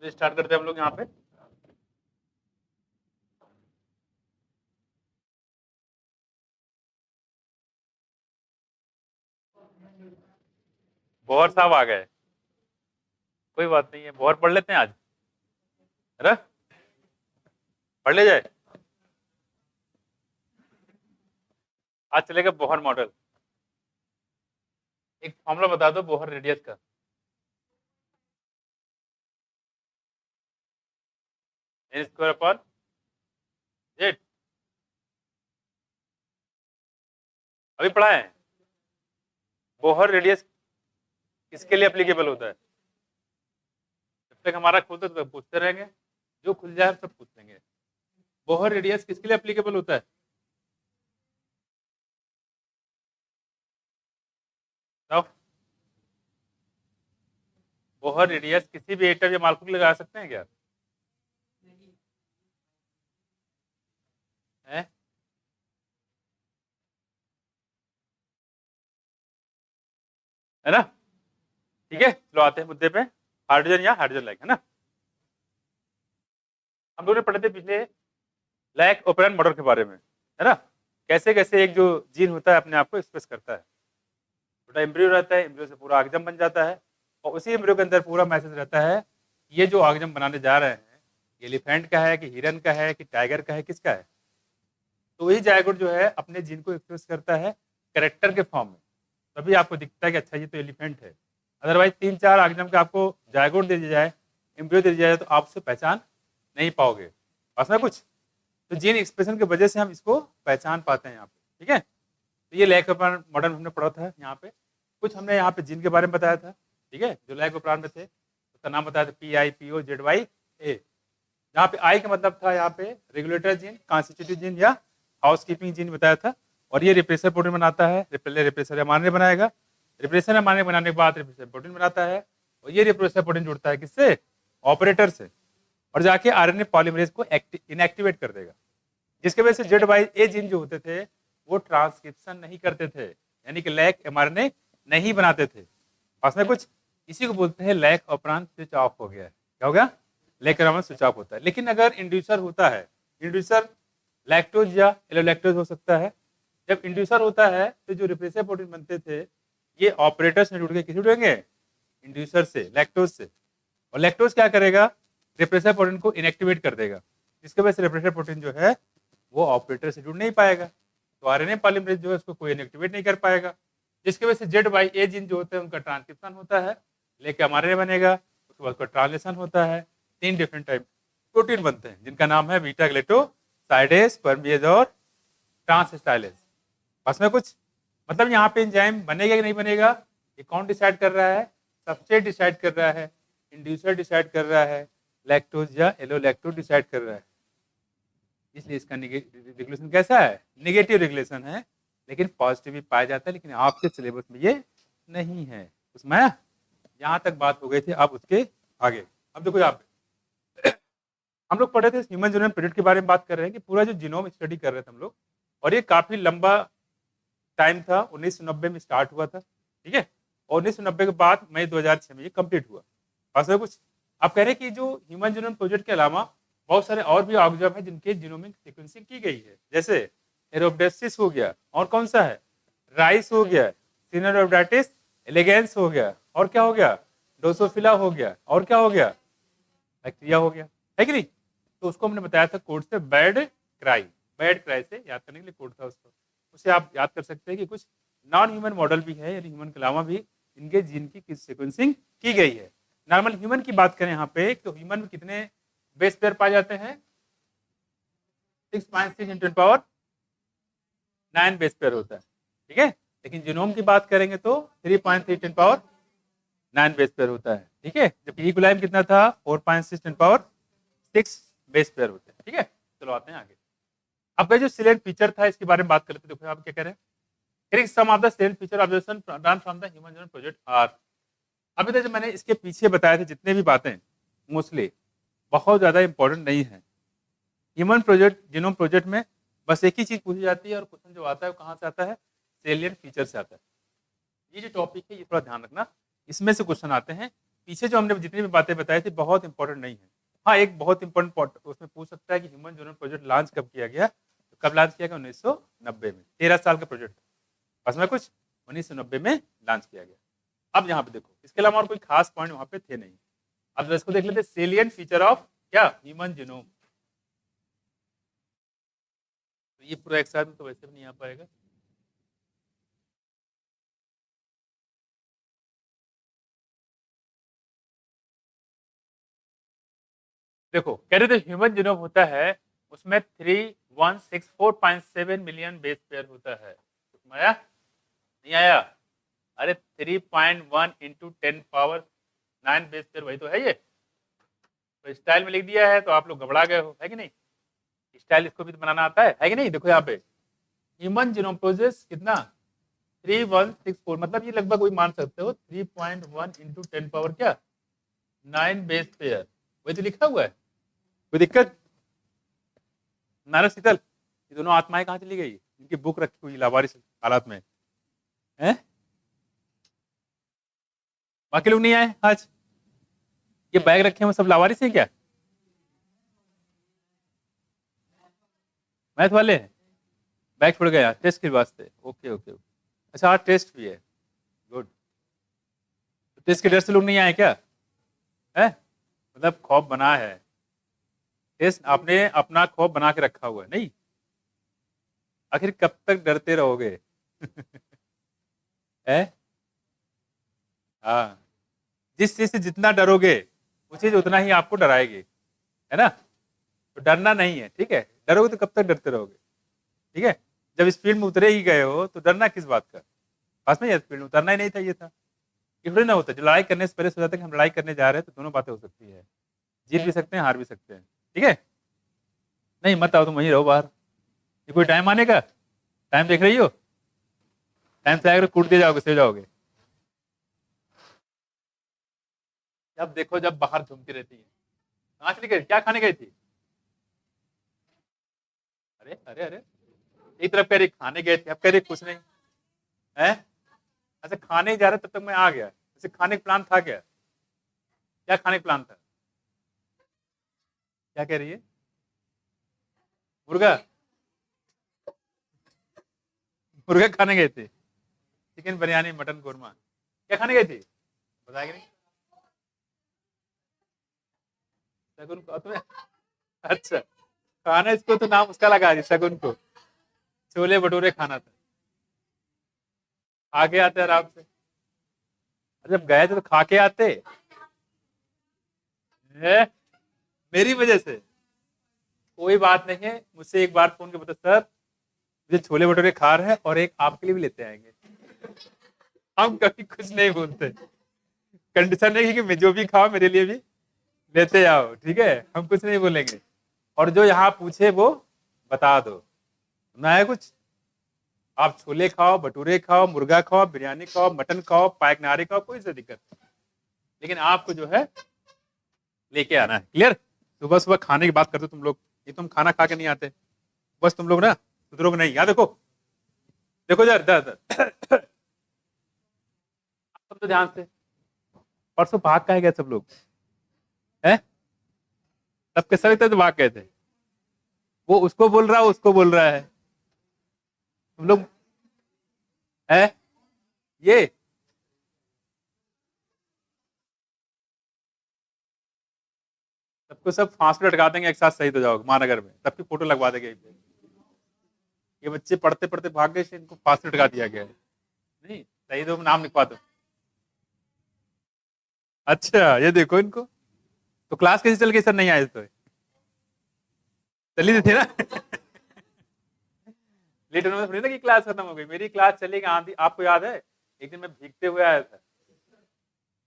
तो स्टार्ट करते हैं हम लोग यहाँ पे। बोहर साहब आ गए, कोई बात नहीं है, बोहर पढ़ लेते हैं आज, है ना? पढ़ ले जाए। आज चलेगा बोहर मॉडल। एक फॉर्मूला बता दो बोहर रेडियस का। N square upon Z. अभी पढ़ा है। बोहर रेडियस किसके लिए एप्लीकेबल होता है? जब तक हमारा खुलता है तो पूछते रहेंगे, जो खुल जाए हम सब पूछ लेंगे। बोहर रेडियस किसके लिए एप्लीकेबल होता है? बताओ। बोहर रेडियस किसी भी एटम या मालिक्यूल लगा सकते हैं क्या? है? है ना? ठीक है, चलो आते हैं मुद्दे पे। हाइड्रोजन या हाइड्रोजन लाइक, है ना? हम लोग ने पढ़े थे पिछले लैक ओपेरन मॉडल के बारे में, है ना? कैसे कैसे एक जो जीन होता है अपने आप को एक्सप्रेस करता है। छोटा एम्ब्रियो रहता है, एम्ब्रियो से पूरा आगजम बन जाता है, और उसी एम्ब्रियो के अंदर पूरा मैसेज रहता है, ये जो आगजम बनाने जा रहे हैं, ये एलिफेंट का है कि हिरन का है कि टाइगर का है, किसका है? तो वही जायगोट जो है अपने जीन को एक्सप्रेस करता है कैरेक्टर के फॉर्म में। तभी आपको दिखता है कि अच्छा ये तो एलिफेंट है। अदरवाइज 3-4 आगजम का आपको जायगोट दे दिया जाए, एम्ब्रियो दे दिया जाए, तो आप उसे पहचान नहीं पाओगे। पास में कुछ तो जीन एक्सप्रेशन की वजह से हम इसको पहचान पाते हैं यहाँ पे। ठीक है, तो ये लैक ओपेरन मॉडल हमने पढ़ा था यहाँ पे। कुछ हमने यहाँ पे जीन के बारे में बताया था, ठीक है, जो लैक ओपेरन में थे, उसका नाम बताया था PIPOZY-A, जहाँ पे आई का मतलब था यहाँ पे रेगुलेटर जीन, कॉन्स्टिट्यूटिव जीन या हाउस कीपिंग जीन बताया था। और ये रिप्रेसर प्रोटीन बनाता है, पहले रिप्रेसर एमआरएनए बनाएगा, रिप्रेसर एमआरएनए बनाने के बाद रिप्रेसर प्रोटीन बनाता है, और ये रिप्रेसर प्रोटीन जुड़ता है किससे? ऑपरेटर से, और जाके आरएनए पॉलीमरेज को इनएक्टिवेट कर देगा, जिसके वजह से ZY-A जीन जो होते थे वो ट्रांसक्रिप्शन नहीं करते थे, यानी कि लैक एमआरएनए नहीं बनाते थे। पास में कुछ इसी को बोलते हैं लैक ऑपरान स्विच ऑफ हो गया है। क्या हो गया? लैक ऑपरान स्विच ऑफ होता है। लेकिन अगर इंड्यूसर होता है, इंड्यूसर लैक्टोज या एलोलैक्टोज हो सकता है। जब इंड्यूसर होता है तो जो रिप्रेसर प्रोटीन बनते थे ये ऑपरेटर्स में जुड़ के किससे जुड़ेंगे? इंड्यूसर से, लैक्टोज से। और लैक्टोज क्या करेगा? रिप्रेसर प्रोटीन को इनएक्टिवेट कर देगा, जिसके वजह से रिप्रेसर प्रोटीन जो है वो ऑपरेटर से जुड़ नहीं पाएगा, तो आरएनए पॉलीमरेज जो है उसको कोई इनएक्टिवेट नहीं कर पाएगा, जिसकी वजह से ZY-A जीन जो होते हैं उनका ट्रांसक्रिप्शन होता है, लेके हमारे बनेगा, उसके बाद उसका ट्रांसलेशन होता है, 3 डिफरेंट टाइप प्रोटीन बनते हैं जिनका नाम है बीटा ग्लूटासाइडेज, परमेज और ट्रांसस्टाइलेज। बस में कुछ मतलब यहाँ पे एंजाइम बनेगा कि नहीं बनेगा, ये कौन डिसाइड कर रहा है? सबस्ट्रेट डिसाइड कर रहा है, इंड्यूसर डिसाइड कर रहा है, लैक्टोज या एलोलैक्टोज डिसाइड कर रहा है। इसलिए इसका रेगुलेशन कैसा है? निगेटिव रेगुलेशन है, लेकिन पॉजिटिव भी पाया जाता है, लेकिन आपके सिलेबस में ये नहीं है। उसमें यहाँ तक बात हो गई थी, अब उसके आगे अब देखो यहाँ पे हम लोग पढ़े थे ह्यूमन जीनोम प्रोजेक्ट के बारे में बात कर रहे हैं कि पूरा जो जीनोम स्टडी कर रहे थे हम लोग, और ये काफी लंबा टाइम था, 1990 में स्टार्ट हुआ था, ठीक है, और 1990 के बाद मई 2006 में ये कंप्लीट हुआ। बस कुछ आप कह रहे हैं कि जो ह्यूमन जीनोम प्रोजेक्ट के अलावा बहुत सारे और भी ऑर्गेनिज्म है जिनके जीनोमिक सीक्वेंसिंग की गई है, जैसे एरोब्डेसिस हो गया, और कौन सा है? राइस हो गया, सिनेरोब्डाटिस एलिगेंस हो गया, और क्या हो गया? ड्रोसोफिला हो गया, और क्या हो गया? बैक्टीरिया हो गया, है कि नहीं? तो उसको हमने बताया था कोड से बैड क्राई, बैड क्राई से याद करने के लिए कोड था उसको, उसे आप याद कर सकते हैं कि कुछ नॉन ह्यूमन मॉडल भी है, यानी ह्यूमन के अलावा भी इनके जीन की किस सीक्वेंसिंग की गई है। नॉर्मल ह्यूमन की बात करें यहाँ पे, तो ह्यूमन में कितने बेस पेयर पाए जाते हैं? 6.6 × 10⁻9 बेस पेयर होता है, ठीक है, लेकिन जीनोम की बात करेंगे तो 3.3 × 10⁻9 बेस पेयर होता है, ठीक है, जबकि इक्विलाइम कितना था? 4.6 × 10⁻6 बेस पेयर होते हैं, ठीक है। चलो आते हैं आगे। अब जो सिलेंट फीचर था इसके बारे में बात कर लेते हैं। देखो आप क्या कह रहे हैं, some of the salient feature observation done from the human genome project are. अभी तक जो मैंने इसके पीछे बताए थे जितने भी बातें, मोस्टली बहुत ज्यादा इंपॉर्टेंट नहीं है। ह्यूमन प्रोजेक्ट जीनोम प्रोजेक्ट में बस एक ही चीज पूछी जाती है, और क्वेश्चन जो आता है वो कहाँ से आता है? सेलिएंट फीचर से आता है। ये जो टॉपिक है ये थोड़ा ध्यान रखना, इसमें से क्वेश्चन आते हैं पीछे जो हमने जितनी भी बातें बताई थी बहुत इंपॉर्टेंट नहीं है। हाँ, एक बहुत इंपॉर्टेंट उसमें पूछ सकता है कि ह्यूमन जीनोम प्रोजेक्ट लॉन्च कब किया गया, तो कब लॉन्च किया गया? 1990 में। 13 साल का प्रोजेक्ट था बस में कुछ, 1990 में लॉन्च किया गया। अब यहाँ पे देखो, इसके अलावा और कोई खास पॉइंट वहाँ पे थे नहीं। अब इसको देख लेते, सेलियंट फीचर ऑफ क्या, ह्यूमन जीनोम। तो ये पूरा एक साथ में तो वैसे भी नहीं आ पाएगा। देखो, कह रहे थे ह्यूमन जीनोम होता है, उसमें 3164.7 मिलियन बेस पेयर होता है। आया नहीं आया? अरे 3.1 इंटू 10⁻9 बेस पेयर, वही तो है ये। तो स्टाइल में लिख दिया है तो आप लोग घबरा गए हो, है कि नहीं? स्टाइल इसको भी तो बनाना आता है कि नहीं? देखो यहाँ पे ह्यूमन जीनोम प्रोजेक्ट कितना, 3164, मतलब ये लगभग वही मान सकते हो 3.1 इंटू 10 पावर क्या 9 बेस पेयर, वही तो लिखा हुआ है। कोई दिक्कत? नारद शीतल, ये दोनों आत्माएं कहाँ चली गई? इनकी बुक रखी हुई लावारिस हालात में है। बाकी लोग नहीं आए आज? ये बैग रखे हैं वो सब लावारिस हैं क्या? मैथ वाले हैं? बैग छोड़ गया टेस्ट के वास्ते? Okay okay. अच्छा, आज टेस्ट भी है, गुड। तो टेस्ट के डर से लोग नहीं आए क्या? है मतलब खौफ बना है, टेस्ट आपने अपना खौफ बना के रखा हुआ है नहीं? आखिर कब तक डरते रहोगे? है? हाँ, जिस चीज से जितना डरोगे वो चीज उतना ही आपको डराएगी, है ना? तो डरना नहीं है, ठीक है? डरोगे तो कब तक डरते रहोगे? ठीक है, जब इस फील्ड में उतरे ही गए हो तो डरना किस बात का? पास में फील्ड में उतरना ही नहीं था, ये था। ये थोड़ी ना होता, जो लड़ाई करने से पहले सोचा था कि हम लड़ाई करने जा रहे हैं तो दोनों बातें हो सकती है, जीत भी सकते हैं हार भी सकते हैं, ठीक है? नहीं मत आओ, तुम वहीं रहो बाहर। ये कोई टाइम आने का? टाइम देख रही हो? टाइम से आएगा तो कूट दिए जाओगे, सो जाओगे। जब देखो जब बाहर घूमती रहती है। कहाँ चली गई? क्या खाने गई थी? अरे अरे अरे, एक तरफ कह रही खाने गए थे, अब कह रही कुछ नहीं है। अच्छा, खाने ही जा रहे तब तक मैं आ गया। जैसे खाने का प्लान था क्या? क्या खाने का प्लान था? क्या कह रही है? मुर्गा? मुर्गा खाने गए थे? चिकन बिरयानी, मटन कोरमा, क्या खाने गए थे? बताया नहीं शगुन को तुम्हें? अच्छा, खाना इसको तो नाम उसका लगा दी शगुन को, छोले भटूरे खाना था। खा के आते आराम से। जब गए थे तो खा के आते है? मेरी वजह से? कोई बात नहीं है, मुझसे एक बार फोन के बता सर मुझे छोले भटूरे खा रहे हैं और एक आपके लिए भी लेते आएंगे। हम कभी कुछ नहीं बोलते, कंडीशन है कि मैं जो भी खाओ मेरे लिए भी लेते आओ, ठीक है? हम कुछ नहीं बोलेंगे, और जो यहाँ पूछे वो बता दो ना है कुछ। आप छोले खाओ, भटूरे खाओ, मुर्गा खाओ, बिरयानी खाओ, मटन खाओ, पायक नारी खाओ, कोई सा दिक्कत नहीं, लेकिन आपको जो है लेके आना है। क्लियर? सुबह सुबह खाने की बात करते हो तुम लोग, ये तुम खाना खा के नहीं आते, बस तुम लोग ना सुधरोगे नहीं। याद देखो, देखो जर दर सब तो ध्यान से, परसों भाग का है गए सब लोग है? सबके सब इतने तो भाग गए थे। वो उसको बोल रहा है, उसको बोल रहा है, तुम लोग है ये। सबको सब फांस पे लटका देंगे, एक साथ शहीद हो जाओगे महानगर में, सबकी फोटो लगवा देंगे। ये बच्चे पढ़ते पढ़ते भाग गए, इनको फांस पे लटका दिया गया है। नहीं शहीद हो, नाम लिखवा दो। अच्छा, ये देखो इनको। तो क्लास कैसे चल गई सर नहीं आए तो? चली थी ना? लेट होने में थोड़ी ना कि क्लास खत्म हो गई, मेरी क्लास चलेगी आंधी। आपको याद है एक दिन मैं भीगते हुए आया था,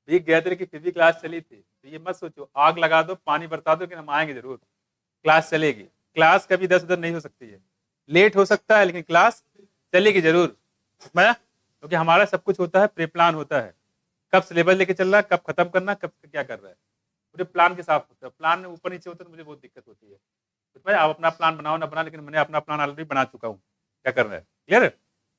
भीग गया था कि फिर भी क्लास चली थी। तो ये मत सोचो आग लगा दो पानी बरसा दो कि हम आएंगे जरूर, क्लास चलेगी। क्लास कभी 10 नहीं हो सकती है, लेट हो सकता है लेकिन क्लास चलेगी जरूर। समझा? क्योंकि हमारा सब कुछ होता है प्री प्लान होता है, कब सिलेबस लेके चल रहा है, कब खत्म करना, कब क्या कर रहा है, पूरे प्लान के साथ होता है। प्लान में ऊपर नीचे होता है तो मुझे बहुत दिक्कत होती है। तो भाई आप अपना प्लान बनाओ ना बना, लेकिन मैंने अपना प्लान ऑलरेडी बना चुका हूँ क्या कर रहा है। क्लियर?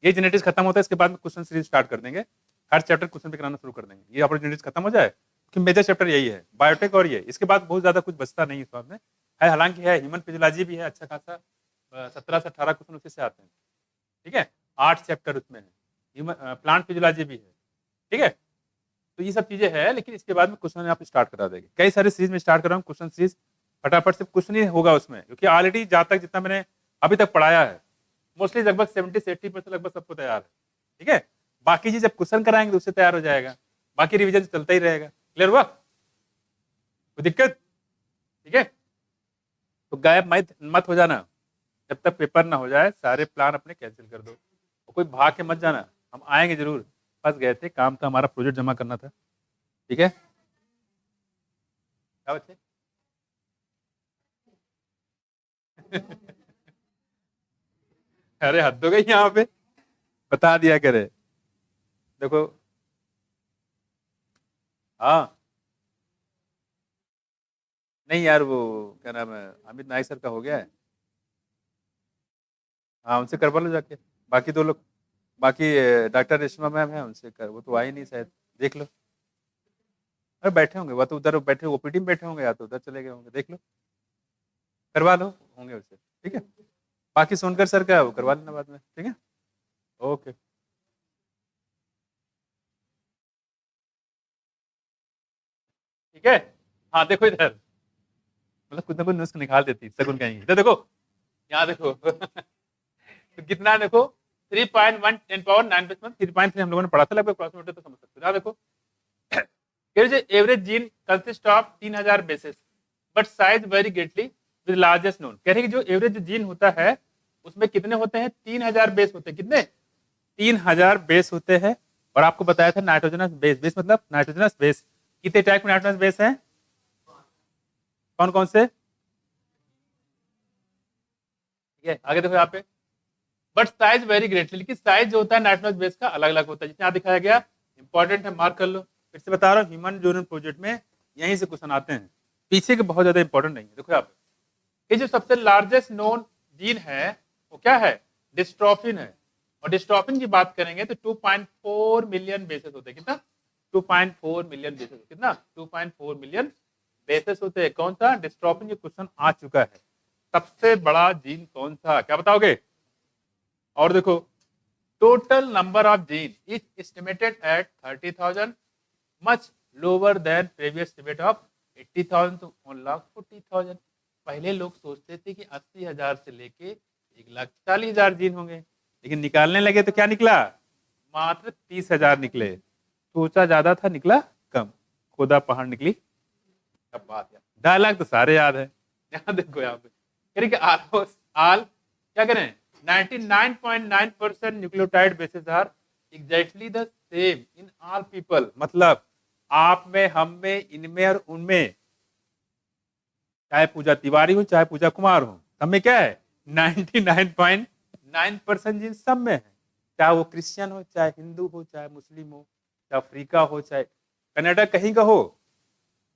ये जेनेटिक्स खत्म होता है, इसके बाद में क्वेश्चन सीरीज स्टार्ट कर देंगे, हर चैप्टर क्वेश्चन पे कराना शुरू कर देंगे। ये अपॉर्चुनिटीज खत्म हो जाए कि मेजर चैप्टर यही है, बायोटेक और ये, इसके बाद बहुत ज्यादा कुछ बचता नहीं इस बात में है, हालांकि है ह्यूमन फिजियोलॉजी भी है अच्छा खासा, 17 से 18 क्वेश्चन उसी से आते हैं, ठीक है, 8 चैप्टर उसमें है, ह्यूमन प्लांट फिजियोलॉजी भी है, ठीक है। तो ये सब चीजें हैं, लेकिन इसके बाद में क्वेश्चन आप स्टार्ट करा देंगे, कई सारे सीरीज में स्टार्ट कर रहा हूँ क्वेश्चन सीरीज, फटाफट से क्वेश्चन ही होगा उसमें, क्योंकि ऑलरेडी जहाँ तक जितना मैंने अभी तक पढ़ाया है मोस्टली लगभग 70 से 80% लगभग सबको तैयार है, ठीक है। बाकी चीज जब क्वेश्चन कराएंगे तो उससे तैयार हो जाएगा, बाकी रिवीजन चलता ही रहेगा। क्लियर हुआ, कोई दिक्कत? ठीक है, तो गायब मत मत हो जाना, जब तक पेपर ना हो जाए सारे प्लान अपने कैंसिल कर दो, और कोई भाग के मत जाना, हम आएंगे जरूर, फंस गए थे, काम था हमारा, प्रोजेक्ट जमा करना था, ठीक है। क्या बच्चे अरे हद हो गई यहाँ पे, बता दिया करे, देखो हाँ, नहीं यार वो क्या नाम है, अमित नाइक सर का हो गया है, हाँ उनसे करवा लो जाके, बाकी दो लोग, बाकी डॉक्टर रेशमा मैम है, उनसे कर, वो तो आई नहीं शायद, देख लो, अरे बैठे होंगे, वो तो उधर बैठे ओपीडी में बैठे होंगे, या तो उधर चले गए होंगे, देख लो, करवा लो, होंगे उससे, ठीक है। बाकी सोनकर सर का वो करवा लेना बाद में, ठीक है, ओके। ठीक है, हाँ देखो इधर, मतलब कुछ ना कुछ नुस्ख निकाल देती सगुन कहेंगे, इधर देखो, यहाँ देखो तो कितना देखो, 3.1 10 पावर 9 3.3 हम लोगों ने पढ़ा था लगभग, अप्रोक्सीमेटली तो समझ सकते हो। यहाँ देखो, average gene consist of 3000 basis but size very greatly with largest known, कह रहे कि जो एवरेज जीन होता है उसमें कितने होते हैं, 3000 बेस होते हैं, कितने, 3000 बेस होते हैं, और आपको बताया था नाइट्रोजनस बेस, बेस मतलब नाइट्रोजनस बेस, कितने टाइप के नाइट्रोजनस बेस हैं, कौन कौन से, ठीक है, आगे देखो यहाँ पे, बट साइज वेरी ग्रेटली, लेकिन साइज जो होता है नाइट्रोजनस बेस का अलग अलग होता है, जिसमें यहाँ दिखाया गया, इंपॉर्टेंट है, मार्क कर लो, फिर से बता रहा हूँ, ह्यूमन न्यूरल प्रोजेक्ट में यहीं से क्वेश्चन आते हैं, पीछे के बहुत ज्यादा इंपॉर्टेंट नहीं है। देखो यहाँ पे, ये जो सबसे लार्जेस्ट नोन जीन है वो क्या है, डिस्ट्रोफिन है, और डिस्ट्रोफिन की बात करेंगे तो 2.4 मिलियन बेसेस होते हैं, कितना, 2.4 मिलियन बेसेस, कितना, 2.4 मिलियन बेसेस होते हैं, कौन सा, डिस्ट्रोफिन, ये क्वेश्चन आ चुका है, सबसे बड़ा जीन कौन सा, क्या बताओगे, और देखो, total number of gene is estimated at 30,000, much lower than previous estimate of 80,000 to 1,40,000। पहले लोग सोचते थे कि 80,000 से लेके 1,40,000 जीन होंगे, लेकिन निकालने लगे तो क्या निकला, मात्र 30,000 निकले, सोचा ज्यादा था निकला कम, खोदा पहाड़ निकली, अब बात यार, डायलॉग तो सारे याद है, यहाँ देखो, यहाँ पे कह रहे कि आल क्या करें, 99.9% nucleotide bases are exactly the same in all people, मतलब आप में, हम में, इनमें और उनमें, चाहे पूजा तिवारी हो चाहे पूजा कुमार हो, सब में क्या है, 99.9% जीन सब में है, चाहे वो क्रिश्चियन हो, चाहे हिंदू हो, चाहे मुस्लिम हो, चाहे अफ्रीका हो, चाहे कनाडा कहीं का हो,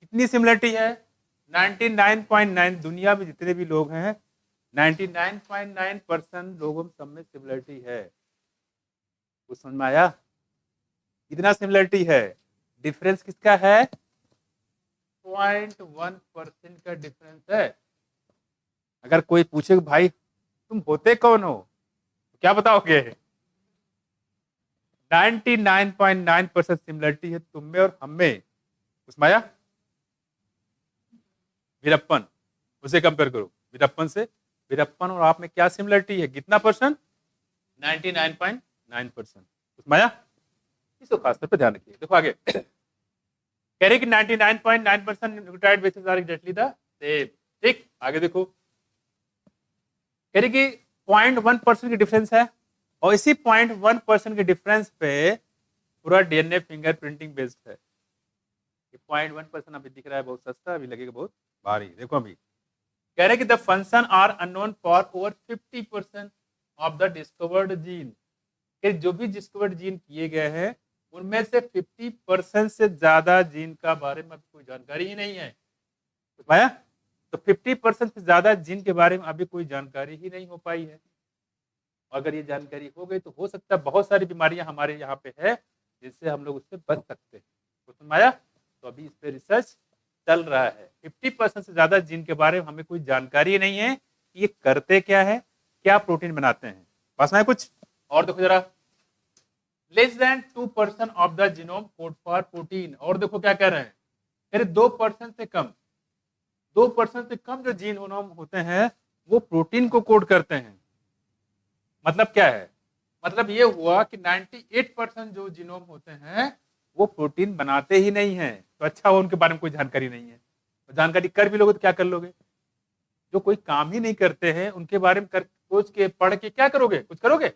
कितनी सिमिलरिटी है, 99.9, दुनिया में जितने भी लोग हैं 99.9% लोगों में सब में सिमिलरिटी है, कुछ समझ में आया, कितना सिमिलरिटी है, डिफरेंस किसका है, 0.1% का डिफरेंस है। अगर कोई पूछे भाई तुम होते कौन हो, तो क्या बताओगे, 99.9% सिमिलरिटी है तुम में और हम में, उसमें आया, वीरप्पन, उसे कंपेयर करो वीरप्पन से, वीरप्पन और आप में क्या सिमिलरिटी है, कितना परसेंट, 99.9%, उसमें आया, इसको खासतौर पर ध्यान रखिए। देखो आगे, कह रहे कि 99.9% nucleotide bases are exactly the same, ठीक, आगे देखो, कह रहे कि 0.1% की डिफरेंस है, और इसी 0.1% के डिफरेंस पे पूरा डीएनए फिंगरप्रिंटिंग बेस्ड है, 0.1% अभी दिख रहा है बहुत सस्ता, अभी लगेगा बहुत भारी, देखो अभी कह रहे कि the function are unknown for over 50% of the discovered gene, जो भी डिस्कवर्ड जीन किए गए हैं उनमें से 50% से ज्यादा जीन का बारे में कोई जानकारी ही नहीं है, पाया, तो 50% से ज्यादा जीन के बारे में अभी कोई जानकारी ही नहीं हो पाई है, अगर ये जानकारी हो गई तो हो सकता है बहुत सारी बीमारियां हमारे यहाँ पे है जिससे हम लोग उससे बच सकते हैं, तो आया, तो अभी इस पे रिसर्च चल रहा है। 50% से ज्यादा जीन के बारे में हमें कोई जानकारी नहीं है कि ये करते क्या है, क्या प्रोटीन बनाते हैं। पास में है कुछ और देखो जरा, less than 2% of the genome code for protein. और देखो क्या कह रहे हैं, कह रहे 2% से कम, 2% से कम जो जीनोम होते हैं वो प्रोटीन को कोड करते हैं। मतलब क्या है, मतलब ये हुआ कि 98% जो जीनोम होते हैं वो प्रोटीन बनाते ही नहीं है। तो अच्छा हुआ उनके बारे में कोई जानकारी नहीं है। तो जानकारी कर भी लोगे तो क्या कर लोगे, जो कोई काम ही नहीं करते हैं उनके बारे में कर सोच के पढ़ के क्या करोगे, कुछ करोगे,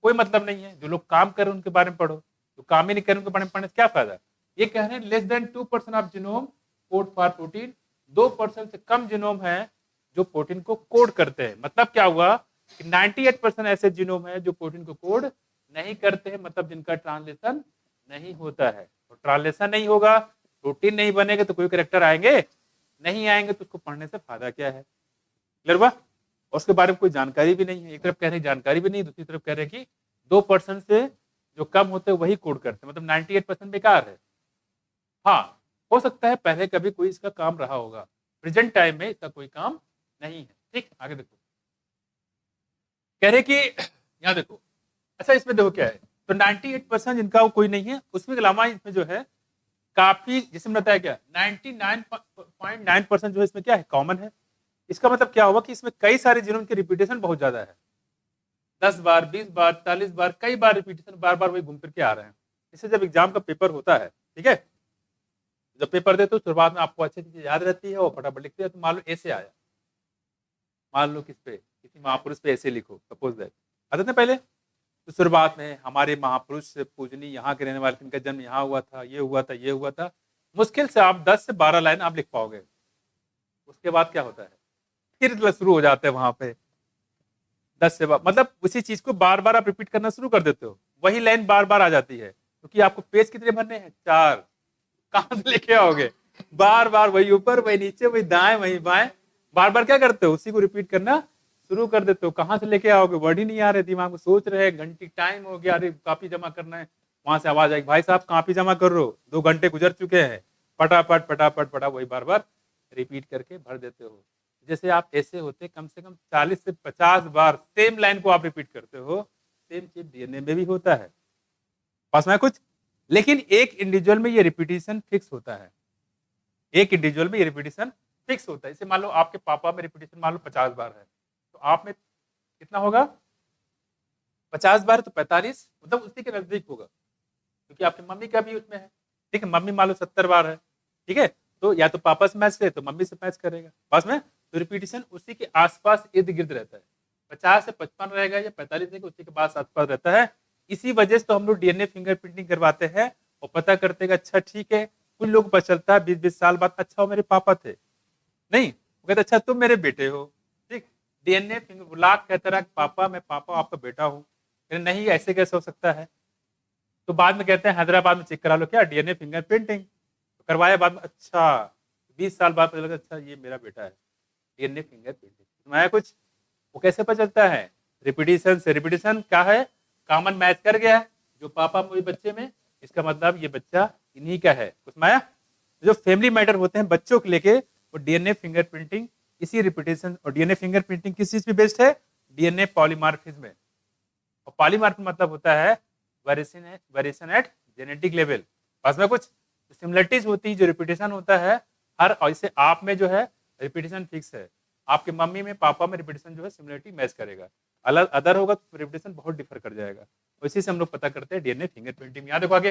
कोई मतलब नहीं है। जो लोग काम कर रहे हैं उनके बारे में पढ़ो, जो काम ही नहीं कर रहे उनके बारे में पढ़ने से क्या फायदा। ये कह रहे हैं less than 2% of genome code for protein, 2% से कम जीनोम है जो प्रोटीन को कोड करते हैं। मतलब क्या हुआ कि 98% ऐसे जीनोम है जो प्रोटीन को कोड नहीं करते हैं, मतलब जिनका ट्रांसलेशन नहीं होता है। तो ट्रांसलेशन नहीं होगा, प्रोटीन नहीं बनेगा तो कोई कैरेक्टर आएंगे नहीं आएंगे, तो उसको पढ़ने से फायदा क्या है। क्लियर हुआ। और उसके बारे में कोई जानकारी भी नहीं है। एक तरफ कह रहे हैं जानकारी भी नहीं, दूसरी तरफ कह रहे हैं कि 2% से जो कम होते हैं वही कोड करते हैं, मतलब 98% बेकार है। हाँ, हो सकता है पहले कभी कोई इसका काम रहा होगा, प्रेजेंट टाइम में इसका कोई काम नहीं है। ठीक, आगे देखो, कह रहे कि यहाँ देखो, अच्छा इसमें देखो क्या है, तो 98% जिनका वो कोई नहीं है, उसमें अलावा इसमें जो है काफी, जिसमें बताया क्या 99.9% जो है इसमें क्या है, कॉमन है। इसका मतलब क्या हुआ कि इसमें कई सारे जीनोम की रिपीटेशन बहुत ज्यादा है, 10 बार 20 बार 40 बार, कई बार रिपीटेशन, बार बार वही घूम फिर के आ रहे हैं। इससे जब एग्जाम का पेपर होता है, ठीक है, जब पेपर देते हो शुरुआत में आपको अच्छी चीज याद रहती है और फटाफट लिखते हैं। तो मान लो ऐसे आया, मान लो किस पे, किसी महापुरुष पे ऐसे लिखो, सपोज दैट आते थे पहले। तो शुरुआत में हमारे महापुरुष से पूजनी यहाँ के रहने वाले, इनका जन्म यहाँ हुआ था, ये हुआ था, ये हुआ था, मुश्किल से आप 10 से 12 लाइन आप लिख पाओगे। उसके बाद क्या होता है, फिर शुरू हो जाते हैं वहां पे 10 से मतलब उसी चीज को बार बार आप रिपीट करना शुरू कर देते हो, वही लाइन बार बार आ जाती है, क्योंकि आपको पेज कितने भरने हैं, 4। कहां से लेके आओगे, बार बार वही ऊपर वही नीचे वही दाएं वही बाएं, बार बार क्या करते हो, उसी को रिपीट करना शुरू कर देते हो। कहां से लेके आओगे, वर्ड ही नहीं आ रहे दिमाग में, सोच रहे घंटी टाइम हो गया, अरे कॉपी जमा करना है, वहां से आवाज आएगी भाई साहब कॉपी जमा कर रो, 2 घंटे गुजर चुके हैं, फटाफट फटाफट फटा वही बार बार रिपीट करके भर देते हो। जैसे आप ऐसे होते कम से कम 40 से 50 बार सेम लाइन को आप रिपीट करते हो, सेम चीज डीएनए में भी होता है। पास में कुछ, लेकिन एक इंडिविजुअल में ये रिपीटिशन फिक्स होता है, एक इंडिविजुअल में ये रिपीटिशन फिक्स होता है। इसे मान लो आपके पापा में रिपीटिशन मान लो 50 बार है, तो आप में कितना होगा, 50 बार तो 45, मतलब उसी के नजदीक होगा, क्योंकि आपकी मम्मी का भी उसमें है। ठीक है, मम्मी मान लो 70 बार है, ठीक है, तो या तो पापा से मैच करे तो मम्मी से मैच करेगा पास में, तो रिपीटिशन उसी के आसपास इर्द गिर्द रहता है। 50 से 55 रहेगा या 45 रहेगा, उसी के पास आसपास रहता है। इसी वजह से तो हम लोग डीएनए फिंगरप्रिंटिंग करवाते हैं और पता करते हैं अच्छा ठीक है, कुछ लोग पता चलता है 20-20 साल बाद, अच्छा वो मेरे पापा थे, नहीं वो कहते अच्छा तुम मेरे बेटे हो। ठीक, डीएनए फिंगर लाख कहता रहा पापा मैं पापा आपका बेटा हूँ, नहीं ऐसे कैसे हो सकता है। तो बाद में कहते हैं हैदराबाद में चेक करा लो क्या डीएनए फिंगरप्रिंटिंग, तो करवाया बाद में, अच्छा 20 साल बाद पता लगा अच्छा ये मेरा बेटा है, डीएनए फिंगरप्रिंटिंग तुम्हारा कुछ। वो कैसे पता चलता है, रिपीटिशन से। रिपीटिशन क्या है, कॉमन मैच कर गया है जो पापा में बच्चे में, इसका मतलब ये बच्चा इन्हीं का है। कुछ माया जो फैमिली मैटर होते हैं बच्चों को लेके, वो डीएनए फिंगरप्रिंटिंग इसी रिपीटेशन। और डीएनए फिंगरप्रिंटिंग किस चीज पे बेस्ड है, डीएनए पॉलीमॉर्फिज्म में। और पॉलीमॉर्फिज्म मतलब होता है वेरिएशन एट जेनेटिक लेवल। बस में कुछ सिमिलरिटीज होती है, जो रिपीटेशन होता है हर, ऐसे आप में जो है रिपीटेशन फिक्स है, आपके मम्मी में पापा में रिपीटेशन जो है सिमिलरिटी मैच करेगा, अलग अदर होगा तो रिपीटेशन बहुत डिफर कर जाएगा। इसी से हम लोग पता करते हैं डीएनए फिंगरप्रिंटिंग। यहाँ देखो आगे,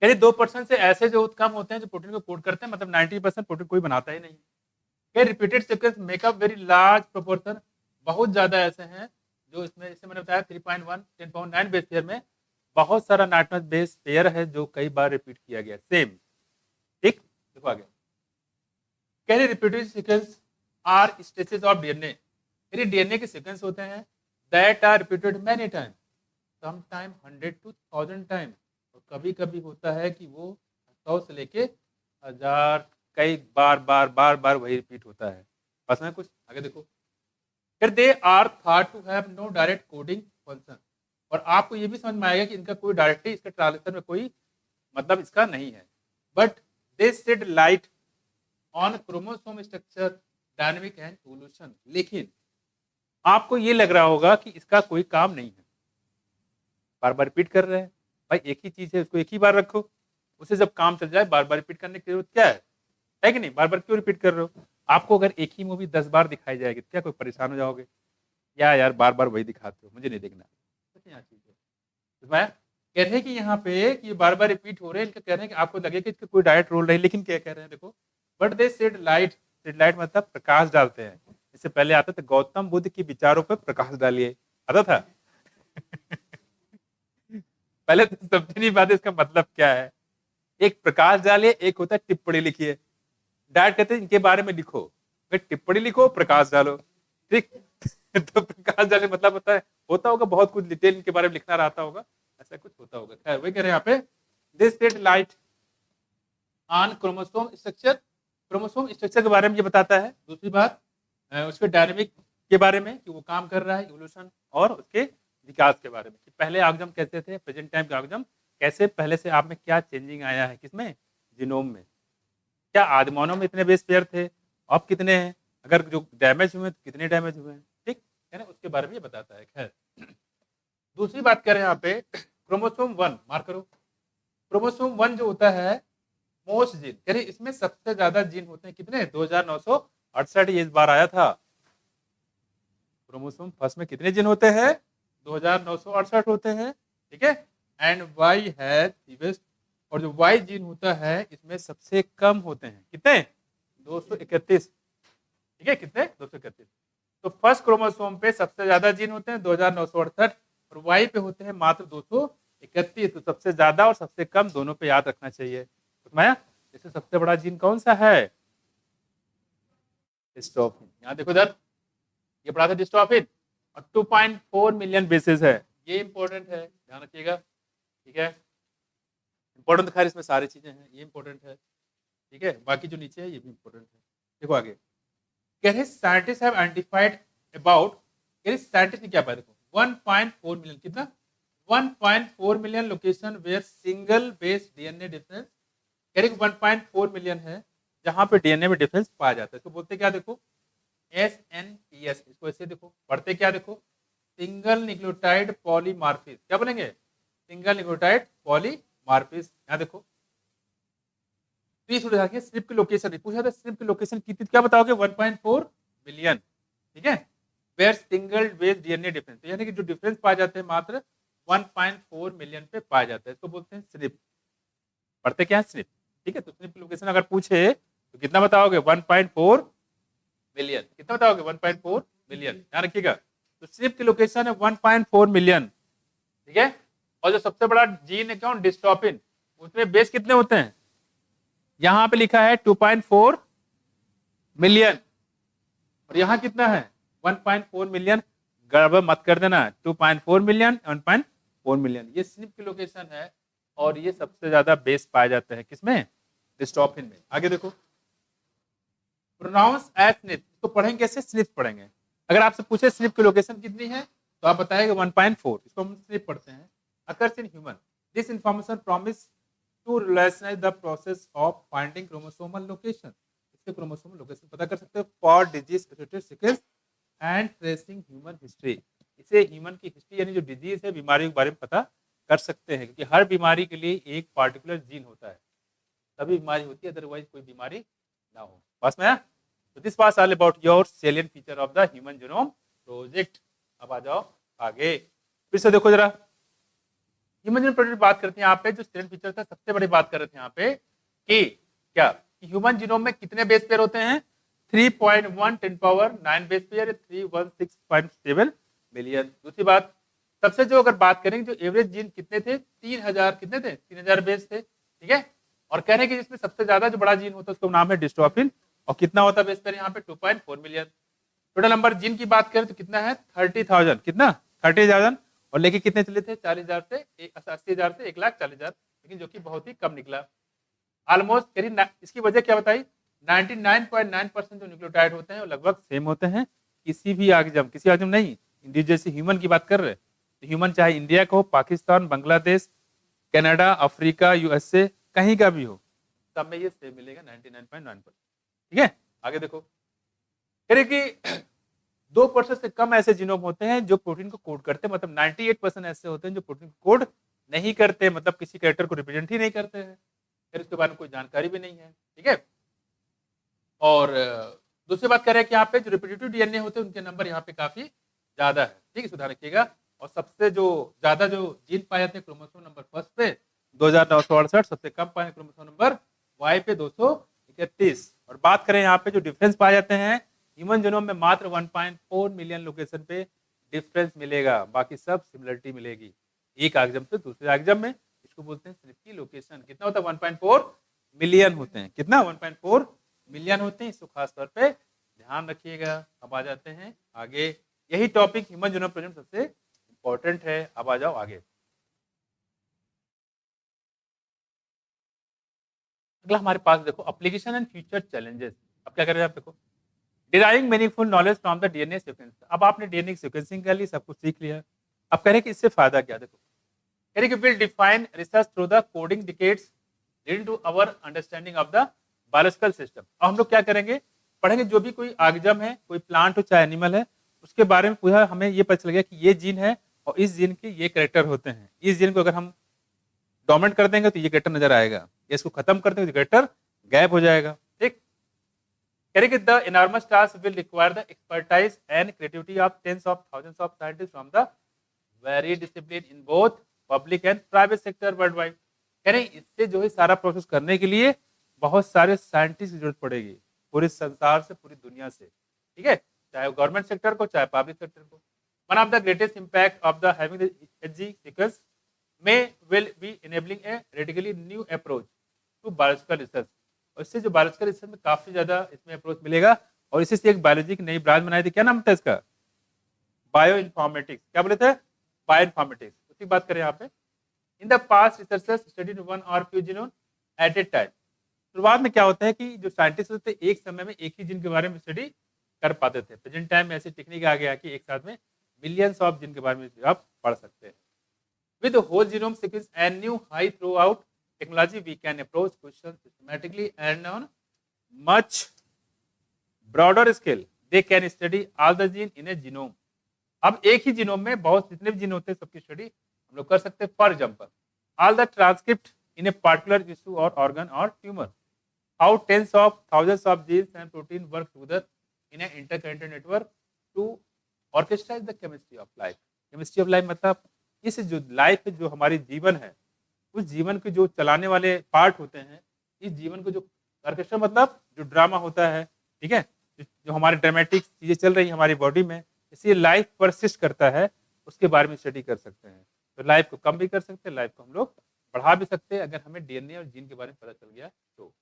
यानी 2% से ऐसे जो कम होते हैं जो प्रोटीन को कोड करते हैं, मतलब 90% प्रोटीन कोई बनाता ही नहीं। Repeated sequence makeup very large proportion, बहुत ज्यादा ऐसे हैं जो इसमें, जैसे मैंने बताया 3.1 10.9 बेस पेयर में बहुत सारा नाइट्रोजन बेस पेयर है जो कई बार रिपीट किया गया सेम। ठीक, देखो आगे, carry repeated sequence are stages of DNA, यानी डीएनए के सीक्वेंस होते हैं that are repeated many time, some time 100 to 1000 time, और कभी कभी होता है कि वो 100 से लेके 1000, कई बार बार बार बार वही रिपीट होता है। बस में कुछ आगे देखो, फिर they are thought to have no direct coding function, और आपको ये भी समझ में आएगा कि इनका कोई डायरेक्टली इसके ट्रांसलेशन में कोई मतलब इसका नहीं है। But they shed light on chromosome structure, dynamic and evolution. लेकिन आपको ये लग रहा होगा कि इसका कोई काम नहीं है, बार बार रिपीट कर रहे हैं। भाई एक ही चीज है, उसको एक ही बार रखो, उसे जब काम चल जाए बार बार रिपीट करने की जरूरत क्या है कि नहीं? बार बार क्यों रिपीट कर रहे हो? आपको अगर एक ही मूवी 10 बार दिखाई जाएगी तो क्या कोई परेशान हो जाओगे? या यार बार बार वही दिखाते हो, मुझे नहीं देखना। यहाँ चीज है तो मैं कह रहे हैं कि यहाँ पे कि ये बार बार रिपीट हो रहे हैं, इनका कह रहे हैं कि आपको लगे कि इसका कोई डायरेक्ट रोल नहीं, लेकिन क्या कह रहे हैं देखो, बट दे शेड लाइट मतलब प्रकाश डालते हैं। इससे पहले आता था गौतम बुद्ध के विचारों पर प्रकाश डालिए, आता था पहले तो समझ नहीं पाते इसका मतलब क्या है। एक प्रकाश डालिए, एक होता है टिप्पणी लिखिए। डायरेक्ट कहते हैं इनके बारे में लिखो, फिर टिप्पणी लिखो, प्रकाश डालो, ठीक तो प्रकाश डाले मतलब होता होगा बहुत कुछ डिटेल इनके बारे में लिखना रहता होगा, ऐसा कुछ होता होगा। खैर वही कह रहे हैं यहाँ पे, this shed light on chromosome structure, chromosome structure के बारे में ये बताता है। दूसरी बात उसके डायनेमिक के बारे में कि वो काम कर रहा है, इवोल्यूशन और उसके विकास के बारे में कि पहले ऑर्गेनिज्म कैसे थे, प्रेजेंट टाइम के ऑर्गेनिज्म कैसे, पहले से आप में क्या चेंजिंग आया है, किसमें, जीनोम में। क्या आदिमानव में इतने बेस पेयर थे, अब कितने हैं, अगर जो डैमेज हुए तो कितने डैमेज हुए हैं, ठीक है ना, उसके बारे में ये बताता है। खैर दूसरी बात करें यहाँ पे क्रोमोसोम 1, मार्क करो। क्रोमोसोम 1 जो होता है मोस्ट जीन, कह रहे इसमें सबसे ज्यादा जीन होते हैं, कितने, 2968, ये इस बार आया था। क्रोमोसोम फर्स्ट में कितने जीन होते हैं, 2968 होते हैं, ठीक है। एंड वाई है, और जो वाई जीन होता है इसमें सबसे कम होते हैं, कितने, 231, ठीक है, कितने, 231। तो फर्स्ट क्रोमोसोम पे सबसे ज्यादा जीन होते हैं 2968, और वाई पे होते हैं मात्र 231। तो सबसे ज्यादा और सबसे कम दोनों पे याद रखना चाहिए। तो मैं इससे सबसे बड़ा जीन कौन सा है, डिस्ट्रोफिन। यहाँ देखो इधर, ये पढ़ा था डिस्ट्रोफिन, और 2.4 मिलियन बेसिस है, ये इंपॉर्टेंट है, ध्यान रखिएगा, ठीक है। इंपॉर्टेंट तो खैर इसमें सारी चीजें हैं, ये इंपॉर्टेंट है, ठीक है, बाकी जो नीचे है ये भी इंपॉर्टेंट है। देखो आगे कह रहे साइंटिस्ट हैव आइडेंटिफाइड अबाउट, कह रहे साइंटिस्ट ने क्या पाया, देखो 1.4 मिलियन, कितना, 1.4 million location where single base DNA difference, कह रहे 1.4 मिलियन है जहां पे डीएनए में डिफरेंस पाया जाता है। तो बोलते क्या, देखो SNPS, इसको ऐसे देखो, पढ़ते क्या, देखो सिंगल न्यूक्लियोटाइड पॉलीमार्फिस, क्या बोलेंगे, सिंगल न्यूक्लियोटाइड पॉलीमार्फिस। यहाँ देखो स्ट्रिप की लोकेशन पूछा था, स्ट्रिप की लोकेशन कितनी, क्या बताओगे, 1.4 मिलियन, ठीक है। Where single base DNA difference, तो यानी कि जो डिफरेंस पाए जाते हैं मात्र 1.4 मिलियन पे पाया जाता है, इसको बोलते हैं स्ट्रिप। पढ़ते क्या है, स्ट्रिप, ठीक है। तो स्ट्रिप की लोकेशन अगर पूछे तो कितना बताओगे, 1.4 मिलियन, कितना बताओगे, 1.4 मिलियन, ध्यान रखिएगा। तो स्ट्रिप की लोकेशन है 1.4 मिलियन, ठीक है। और जो सबसे बड़ा जीन है कौन, डिस्ट्रोफिन, उसमें बेस कितने होते हैं, यहां पे लिखा है 2.4 मिलियन, और यहां कितना है 1.4 मिलियन, गड़बड़ मत कर देना, 2.4 मिलियन 1.4 मिलियन, ये स्निप की लोकेशन है, और ये सबसे ज्यादा बेस पाए जाते हैं किसमें, डिस्ट्रोफिन में। आगे देखो प्रोनाउंस एज स्निप, तो पढ़ेंगे कैसे, स्निप पढ़ेंगे। अगर आपसे पूछे स्निप की लोकेशन कितनी है तो आप बताएंगे 1.4, इसको हम स्निप पढ़ते हैं। Occurs in human, this information promise to relationise the process of finding chromosomal location, इससे क्रोमोसोमल लोकेशन पता कर सकते हो for disease associated sequence and tracing human history, इसे ह्यूमन की हिस्ट्री यानी जो डिजीज है, बीमारी के बारे में पता कर सकते हैं, क्योंकि हर बीमारी के लिए एक पार्टिकुलर जीन होता है, तभी बीमारी होती है, अदरवाइज कोई बीमारी ना हो। पास में तो this was all about your salient feature of the human genome project. अब आ जाओ आगे, फिर से देखो जरा ह्यूमन जीनोम प्रोजेक्ट बात करते हैं यहाँ पे, जो सेलिएंट फीचर था सबसे बड़ी बात कर रहे थे यहाँ पे कि क्या, ह्यूमन जीनोम में कितने बेस पेयर होते हैं, 3.1 10⁹ बेस पेयर, 316.7 मिलियन। दूसरी बात सबसे जो अगर बात करें जो एवरेज जीन कितने थे, 3000, कितने थे, 3000 बेस थे, ठीक है। और कह रहे हैं कि जिसमें सबसे ज्यादा जो बड़ा जीन होता है उसका नाम है डिस्ट्रोफिन, और कितना होता है बेस पेयर यहाँ पे 2.4 मिलियन। टोटल नंबर जीन की बात करें तो कितना है 30,000, कितना 30,000, और लेके कितने चले थे 40,000 से 80,000 से 1,40,000, लेकिन जो कि बहुत ही कम निकला। ऑलमोस्ट करीब इसकी वजह क्या बताई, 99.9% जो न्यूक्लियोटाइड होते हैं वो लगभग सेम होते हैं, किसी भी आगजम, किसी आगजम नहीं, जैसे ह्यूमन की बात कर रहे हैं तो ह्यूमन चाहे इंडिया का हो, Pakistan, Bangladesh, Canada, Africa, USA, कहीं का भी हो, सब में ये सेम मिलेगा 99.9%। ठीक है, आगे देखो, कह रहे कि 2% से कम ऐसे जीनोम होते हैं जो प्रोटीन को कोड करते हैं, मतलब 98% ऐसे होते हैं जो प्रोटीन को कोड नहीं करते, मतलब किसी कैरेक्टर को रिप्रेजेंट ही नहीं करते हैं, फिर उसके बारे में कोई जानकारी भी नहीं है। ठीक है, और दूसरी बात कह रहे हैं कि यहाँ पे जो रिपीटेटिव डीएनए होते हैं उनके नंबर यहाँ पे काफी ज्यादा है। ठीक है, सुधार रखिएगा। और सबसे जो ज्यादा जो जीन पाए जाते हैं क्रोमोसोम नंबर फर्स्ट पे 2968, सबसे कम पाए क्रोमोसोम नंबर वाई पे 231। और बात करें यहाँ पे जो डिफरेंस पाए जाते हैं ह्यूमन जीनोम में मात्र 1.4 मिलियन लोकेशन पे डिफरेंस मिलेगा, बाकी सब सिमिलरिटी मिलेगी एक आगजम से दूसरे आगजम में। इसको बोलते हैं सिलेक्टिव लोकेशन। कितना होता है? 1.4 मिलियन होते हैं। कितना? 1.4 मिलियन होते हैं। इसको खास तौर पे ध्यान रखिएगा। अब आ जाते हैं आगे, यही टॉपिक ह्यूमन जीनोम प्रोजेक्ट सबसे इंपॉर्टेंट है। अब आ जाओ आगे, अगला हमारे पास देखो एप्लीकेशन एंड फ्यूचर चैलेंजेस। अब क्या करें आप, देखो deriving meaningful knowledge from the DNA sequence. अब आपने डीएनए सीक्वेंसिंग कर ली, सब कुछ सीख लिया। अब कह रहे हैं कि इससे फायदा क्या, देखो कह रहे कि will define research through the coding decades leading to our understanding of the biological system. अब हम लोग क्या करेंगे, पढ़ेंगे जो भी कोई आगजम है, कोई प्लांट हो चाहे एनिमल है, उसके बारे में पूरा हमें ये पता चल गया कि ये जीन है और इस जीन के ये कैरेक्टर होते हैं। इस जीन को अगर हम डोमिनेट कर देंगे तो ये कैरेक्टर नजर आएगा, या इसको खत्म कर देंगे तो कैरेक्टर गायब हो जाएगा। ठीक, करेंगे the enormous task will require the expertise and creativity of tens of thousands of scientists from the varied discipline in both public and private sector worldwide। कह रहे इससे जो है सारा प्रोसेस करने के लिए बहुत सारे साइंटिस्ट की जरूरत पड़ेगी, पूरे संसार से, पूरी दुनिया से। ठीक है, चाहे गवर्नमेंट सेक्टर को चाहे पब्लिक सेक्टर को। One of the greatest impact of the having the HG sequence में will be enabling a radically new approach to biological research. और इससे जो बायोलॉजिकल रिसर्च में काफी ज्यादा इसमें अप्रोच मिलेगा। और इसी से एक बायोलॉजी की नई ब्रांच बनाई थी, क्या नाम था इसका? Bioinformatics. क्या बोले थे? Bioinformatics. उसकी बात करें यहाँ पे, in the past researchers studied one or few genome at a time. शुरुआत में क्या होता है कि जो साइंटिस्ट होते हैं एक समय में एक ही जीन के बारे में स्टडी कर पाते थे। प्रेजेंट टाइम में ऐसी टेक्निक आ गया कि एक साथ में मिलियंस ऑफ जीन के बारे में आप पढ़ सकते हैं। With the whole genome sequence and new high throughput technology, we can approach questions systematically and on much broader scale. They can study all the gene in a genome. अब एक ही genome में बहुत जितने भी जीन होते हैं सबकी study हम लोग कर सकते हैं। For example, all the transcript in a particular tissue or organ or tumour, how tens of thousands of genes and protein work together in a interconnected network to orchestrate the chemistry of life. Chemistry of life मतलब इस जो life जो हमारी जीवन है, उस जीवन के जो चलाने वाले पार्ट होते हैं, इस जीवन को जो ऑर्केस्ट्रा मतलब जो ड्रामा होता है, ठीक है, जो हमारे ड्रामेटिक चीजें चल रही है हमारी बॉडी में, इसलिए लाइफ परसिस्ट करता है, उसके बारे में स्टडी कर सकते हैं। तो लाइफ को कम भी कर सकते हैं, लाइफ को हम लोग बढ़ा भी सकते हैं अगर हमें डीएनए और जीन के बारे में पता चल गया तो।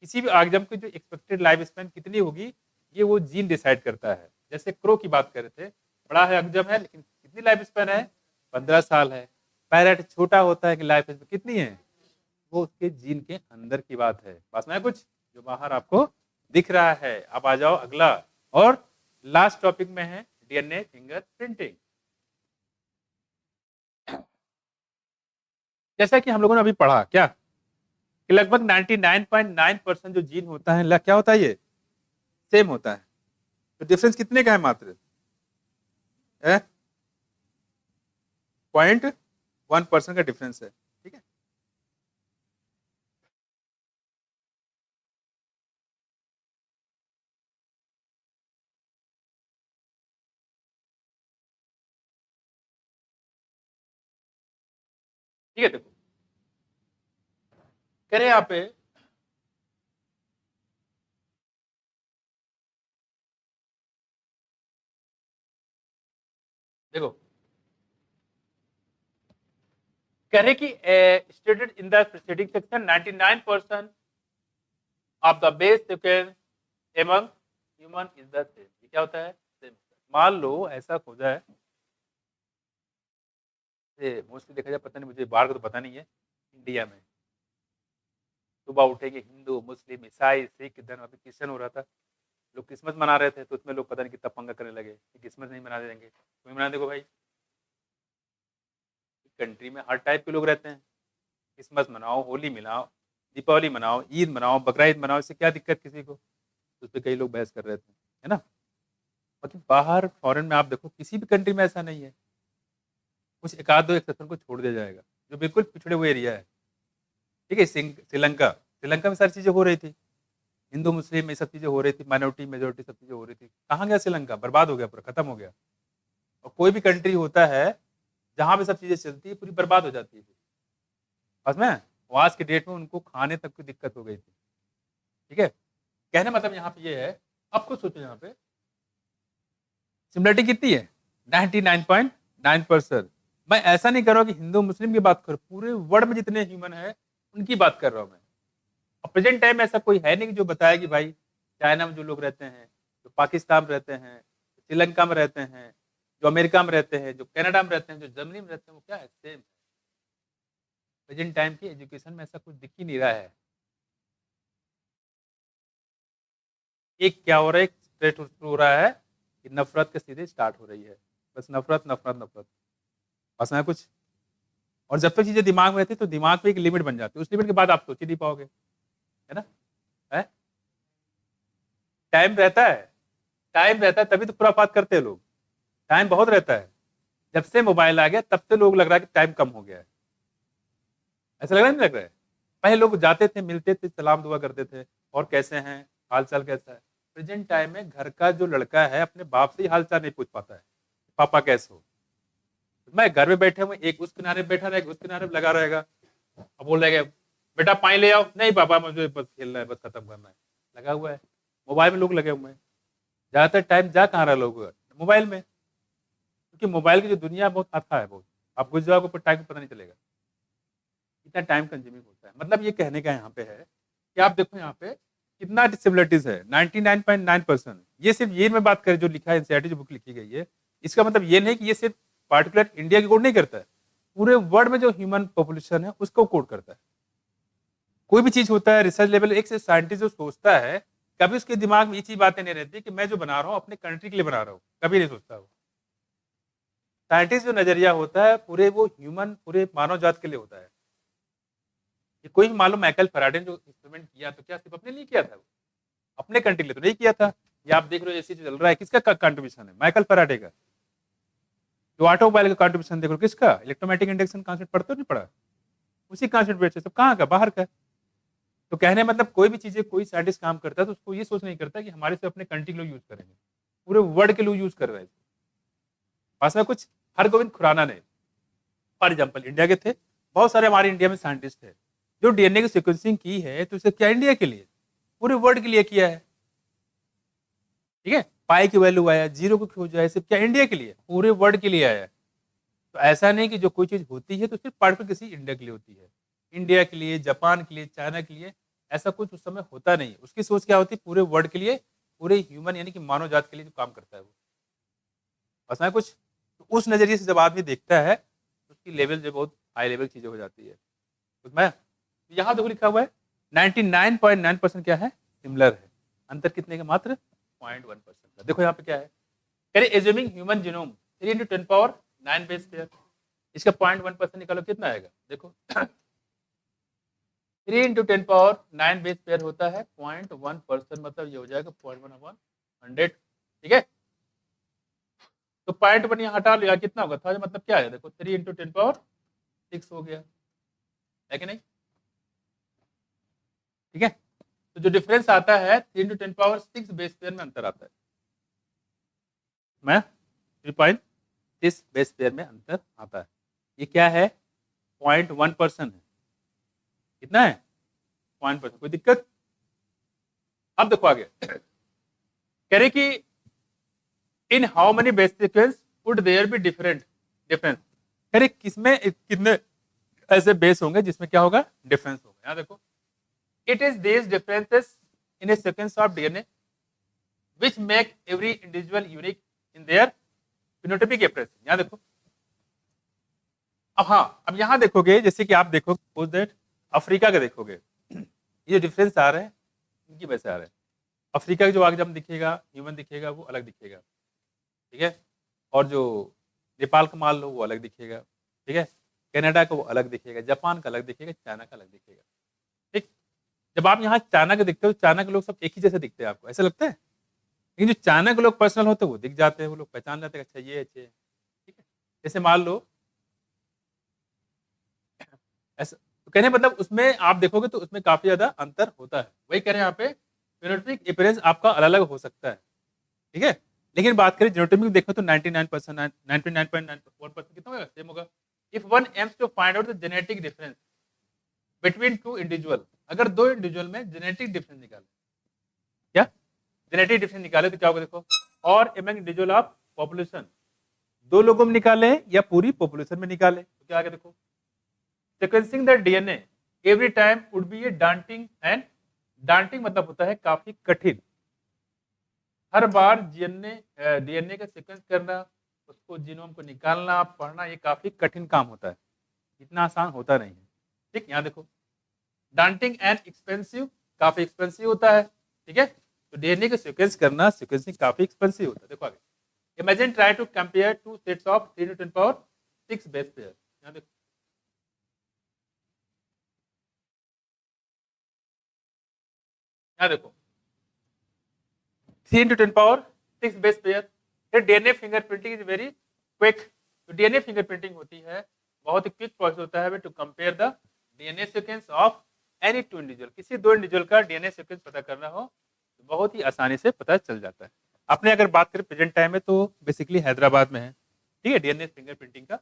किसी भी आगजम की जो एक्सपेक्टेड लाइफ स्पैन कितनी होगी ये वो जीन डिसाइड करता है। जैसे क्रो की बात कर रहे थे, बड़ा है आगजम है लेकिन कितनी लाइफ स्पैन है? 15 साल है। पैरेट छोटा होता है कि लाइफ स्पैन कितनी है? वो उसके जीन के अंदर की बात है, बस में कुछ जो बाहर आपको दिख रहा है। अब आ जाओ अगला और लास्ट टॉपिक में है डीएनए फिंगर प्रिंटिंग। जैसा कि हम लोगों ने अभी पढ़ा क्या कि लगभग 99.9% जो जीन होता है क्या होता है? ये सेम होता है। तो डिफरेंस कितने का है? मात्र 0.1% का डिफरेंस है। ठीक है, ठीक है, देखो कह रहे यहाँ पे देखो कह रहे कि stated in the preceding section 99% of the base sequence among human is the same. ये क्या होता है? सेम। मान लो ऐसा खोजा है, मोस्टली देखा जाए, पता नहीं मुझे बाहर का तो पता नहीं है, इंडिया में सुबह उठेंगे हिंदू मुस्लिम ईसाई सिख धर्म, अभी क्रिश्चियन हो रहा था, लोग क्रिसमस मना रहे थे तो उसमें लोग पता नहीं कितना पंगा करने लगे कि क्रिसमस नहीं मना देंगे। कोई मना देखो भाई, कंट्री में हर टाइप के लोग रहते हैं, क्रिसमस मनाओ, होली मिलाओ, दीपावली मनाओ, ईद मनाओ, बकरा-ईद मनाओ, इससे क्या दिक्कत किसी को? उस पे कई लोग बहस कर रहे थे, है ना? बाकी बाहर फॉरेन में आप देखो किसी भी कंट्री में ऐसा नहीं है। कुछ एक आध 2 एक्सेप्शन को छोड़ दिया जाएगा, जो बिल्कुल पिछड़े हुए एरिया है। ठीक है? श्रीलंका, श्रीलंका में सारी चीज़ें हो रही थी। हिंदू, मुस्लिम ये सब चीज़ें हो रही थी, माइनॉरिटी, मेजॉरिटी सब चीज़ें हो रही थी। कहाँ गया श्रीलंका? बर्बाद हो गया पूरा, खत्म हो गया। और कोई भी कंट्री होता है, जहाँ पे सब चीज़ें चलती है, पूरी बर्बाद हो जाती है। समझ में? और आज की डेट में उनको खाने तक की दिक्कत हो गई थी। ठीक है? कहने मतलब यहाँ पे ये है, अब खुद सोचो यहाँ पे सिमिलरिटी कितनी है? 99.9%। मैं ऐसा नहीं कर रहा हूँ कि हिंदू मुस्लिम की बात करूँ, पूरे वर्ल्ड में जितने ह्यूमन है उनकी बात कर रहा हूँ मैं। और प्रेजेंट टाइम में ऐसा कोई है नहीं कि जो बताया कि भाई चाइना में जो लोग रहते हैं, जो पाकिस्तान में रहते हैं, श्रीलंका में रहते हैं, जो अमेरिका में रहते हैं, जो कनाडा में रहते हैं, जो जर्मनी में रहते हैं, वो क्या है? सेम। प्रेजेंट टाइम की एजुकेशन में ऐसा कुछ दिख ही नहीं रहा है। एक क्या हो रहा है, एक स्ट्रेट हो रहा है कि नफरत के सीधे स्टार्ट हो रही है। बस नफरत नफरत नफरत, बस में कुछ। और जब तक चीजें दिमाग में रहती है तो दिमाग में एक लिमिट बन जाती है, उस लिमिट के बाद आप सोच ही नहीं पाओगे, है ना? है? टाइम रहता है, टाइम रहता है तभी तो खुरापात करते हैं लोग। टाइम बहुत रहता है। जब से मोबाइल आ गया तब से लोग लग रहा है कि टाइम कम हो गया है। ऐसा लग रहा है, नहीं लग रहा है? पहले लोग जाते थे, मिलते थे, सलाम दुआ करते थे, और कैसे हैं, हाल चाल कैसा है। प्रेजेंट टाइम में घर का जो लड़का है अपने बाप से ही हाल चाल नहीं पूछ पाता है, पापा कैसे हो। मैं घर में बैठे हुए, एक उस किनारे बैठा रहेगा, उस किनारे लगा रहेगा, अब बोल रहेगा बेटा पानी ले आओ, नहीं पापा मुझे बस खेलना है, बस खत्म करना है। लगा हुआ है मोबाइल में, लोग लगे हुए हैं। ज्यादातर टाइम जा कहाँ रहा लोग? मोबाइल में। क्योंकि मोबाइल की जो दुनिया बहुत अथा है, बहुत। आप घुस जाओगे पर टाइम पता नहीं चलेगा, इतना टाइम कंज्यूमिंग होता है। मतलब ये कहने का यहाँ पे है कि आप देखो यहाँ पे कितना डिसेबिलिटीज है, 99.9%। ये सिर्फ ये मैं बात करें जो लिखा है एनसीईआरटी जो बुक लिखी गई है, इसका मतलब ये नहीं कि ये सिर्फ पार्टिकुलर इंडिया की कोड नहीं करता है, पूरे वर्ल्ड में जो ह्यूमन पॉपुलेशन है उसको कोड करता है। कोई भी चीज होता है रिसर्च लेवल, एक से साइंटिस्ट जो सोचता है, कभी उसके दिमाग में ये चीज बातें नहीं रहती कि मैं जो बना रहा हूँ अपने कंट्री के लिए बना रहा हूँ, कभी नहीं सोचता वो। साइंटिस्ट जो नजरिया होता है पूरे वो ह्यूमन, पूरे मानव जात के लिए होता है। ये कोई भी मालूम माइकल फैराडे ने जो एक्सपेरिमेंट किया तो क्या सिर्फ अपने लिए किया था वो? अपने कंट्री के लिए तो नहीं किया था। ये आप देख रहे हो ऐसी चल रहा है, किसका कंट्रीब्यूशन है? माइकल फैराडे का। जो ऑटोमोबाइल का कंट्रीब्यूशन देख रहे हो किसका? इलेक्ट्रोमैग्नेटिक इंडक्शन कॉन्सेप्ट पढ़ते हो नहीं पढ़ा? उसी कॉन्सेप्ट बेस सब कहाँ का? बाहर का। तो कहने मतलब कोई भी चीजें कोई साइंटिस्ट काम करता है तो उसको ये सोच नहीं करता कि हमारे से अपने कंट्री के लोग यूज करेंगे, पूरे वर्ल्ड के लोग यूज कर रहे हैं। पास में कुछ हरगोविंद खुराना ने फॉर एग्जाम्पल इंडिया के थे, बहुत सारे हमारे इंडिया में साइंटिस्ट थे जो डीएनए की सिक्वेंसिंग की है, तो इसे क्या इंडिया के लिए, पूरे वर्ल्ड के लिए किया है। ठीक है? पाई की वैल्यू आया, जीरो को खोजा है, सिर्फ क्या इंडिया के लिए, पूरे वर्ल्ड के लिए आया है। तो ऐसा नहीं कि जो कोई चीज होती है तो सिर्फ पार्टिकुलर किसी इंडिया के लिए होती है। इंडिया के लिए, जापान के लिए, चाइना के लिए ऐसा कुछ उस समय होता नहीं। उसकी सोच क्या होती है? पूरे वर्ल्ड के लिए, पूरे ह्यूमन यानी कि मानव जात के लिए जो काम करता है वो। बस में कुछ तो उस नजरिए से जब आदमी देखता है तो उसकी लेवल जो बहुत हाई लेवल चीजें हो जाती है। तो मैं यहाँ देखो लिखा हुआ है 99.9% क्या है? सिमिलर है। अंतर कितने का? मात्र 0.1% का। देखो यहाँ पे क्या है, कह रहे assuming human genome 3 × 10⁹ base pair, इसका 0.1% निकालो कितना आएगा? देखो 3 × 10⁹ बेस पेयर होता है 0.1%, मतलब ये हो जाएगा 0.1/100। ठीक है? तो 0.1 यहाँ हटा लिया, कितना होगा था? मतलब क्या है? देखो 3 × 10⁶ हो गया, है कि नहीं? ठीक है? तो जो डिफरेंस आता है 3 × 10⁶ बेस पेयर में अंतर आता है। मैं 3.6 बेस पेयर में अंतर आता है। ये क्या है? 0.1% है। कितना है? 0.1%। कोई दिक्कत? अब देखो आगे कह रहे कि in how many base sequence would there be difference. कह रहे किसमें कितने ऐसे बेस होंगे जिसमें क्या होगा? डिफरेंस होगा। यहाँ देखो it is these differences in a sequence of DNA which make every individual unique in their phenotypic appearance। यहाँ देखो, अब हाँ, अब यहाँ देखोगे जैसे कि आप देखो suppose that अफ्रीका के देखोगे, ये डिफरेंस आ रहे हैं इनकी वजह से आ रहे हैं। अफ्रीका का जो आगजम दिखेगा, ह्यूमन दिखेगा, वो अलग दिखेगा। ठीक है? और जो नेपाल का मान लो वो अलग दिखेगा। ठीक है? कनाडा का वो अलग दिखेगा, जापान का अलग दिखेगा, चाइना का अलग दिखेगा। ठीक? जब आप यहाँ चाणक्य दिखते हो, चाणक्य लोग सब एक ही जैसे दिखते हैं आपको, ऐसा लगता है? लेकिन जो चाणक्य लोग पर्सनल होते हैं वो दिख जाते हैं, वो लोग पहचान जाते हैं, अच्छा ये अच्छे हैं, ठीक है। जैसे मान लो ऐसा, तो कहने मतलब उसमें आप देखोगे तो उसमें काफी ज्यादा अंतर होता है। वही कह रहे हैं यहाँ पे, फेनोटाइपिक अपीयरेंस आपका अलग अलग हो सकता है, ठीक है। लेकिन बात करें जीनोटाइपिक देखो तो 99%, 99.91% कितना होगा, सेम होगा। If one aims to find out the genetic difference between two individual, अगर दो इंडिविजुअल में जेनेटिक डिफरेंस निकाले, क्या जेनेटिक डिफरेंस निकाले तो क्या होगा देखो, और एमंग इंडिविजुअल ऑफ पॉपुलेशन, दो लोगों में निकाले या पूरी पॉपुलेशन में निकाले तो क्या आगे देखो, sequencing the DNA every time would be a daunting and daunting मतलब होता है काफी कठिन। हर बार डीएनए का सीक्वेंस करना, उसको जीनोम को निकालना, पढ़ना, ये काफी कठिन काम होता है, इतना आसान होता नहीं है, ठीक। यहाँ देखो डांटिंग एंड एक्सपेंसिव, काफी एक्सपेंसिव होता है, ठीक है। तो डीएनए का सीक्वेंस करना, सीक्वेंसिंग काफी एक्सपेंसिव होता है। देखो आगे, imagine try to compare two sets of 3 to 10 power 6 base pair. यहाँ देखो यहाँ देखो 3 to 10 power 6 base pair. DNA fingerprinting is very quick. तो डीएनए फिंगरप्रिंटिंग होती है, बहुत ही क्विक प्रोसेस होता है to compare the DNA sequence of any two individual. किसी दो इंडिविजुअल का डीएनए सीक्वेंस पता करना हो तो बहुत ही आसानी से पता चल जाता है। आपने अगर बात करें प्रेजेंट टाइम में तो बेसिकली हैदराबाद में है, ठीक है, डीएनए फिंगरप्रिंटिंग का।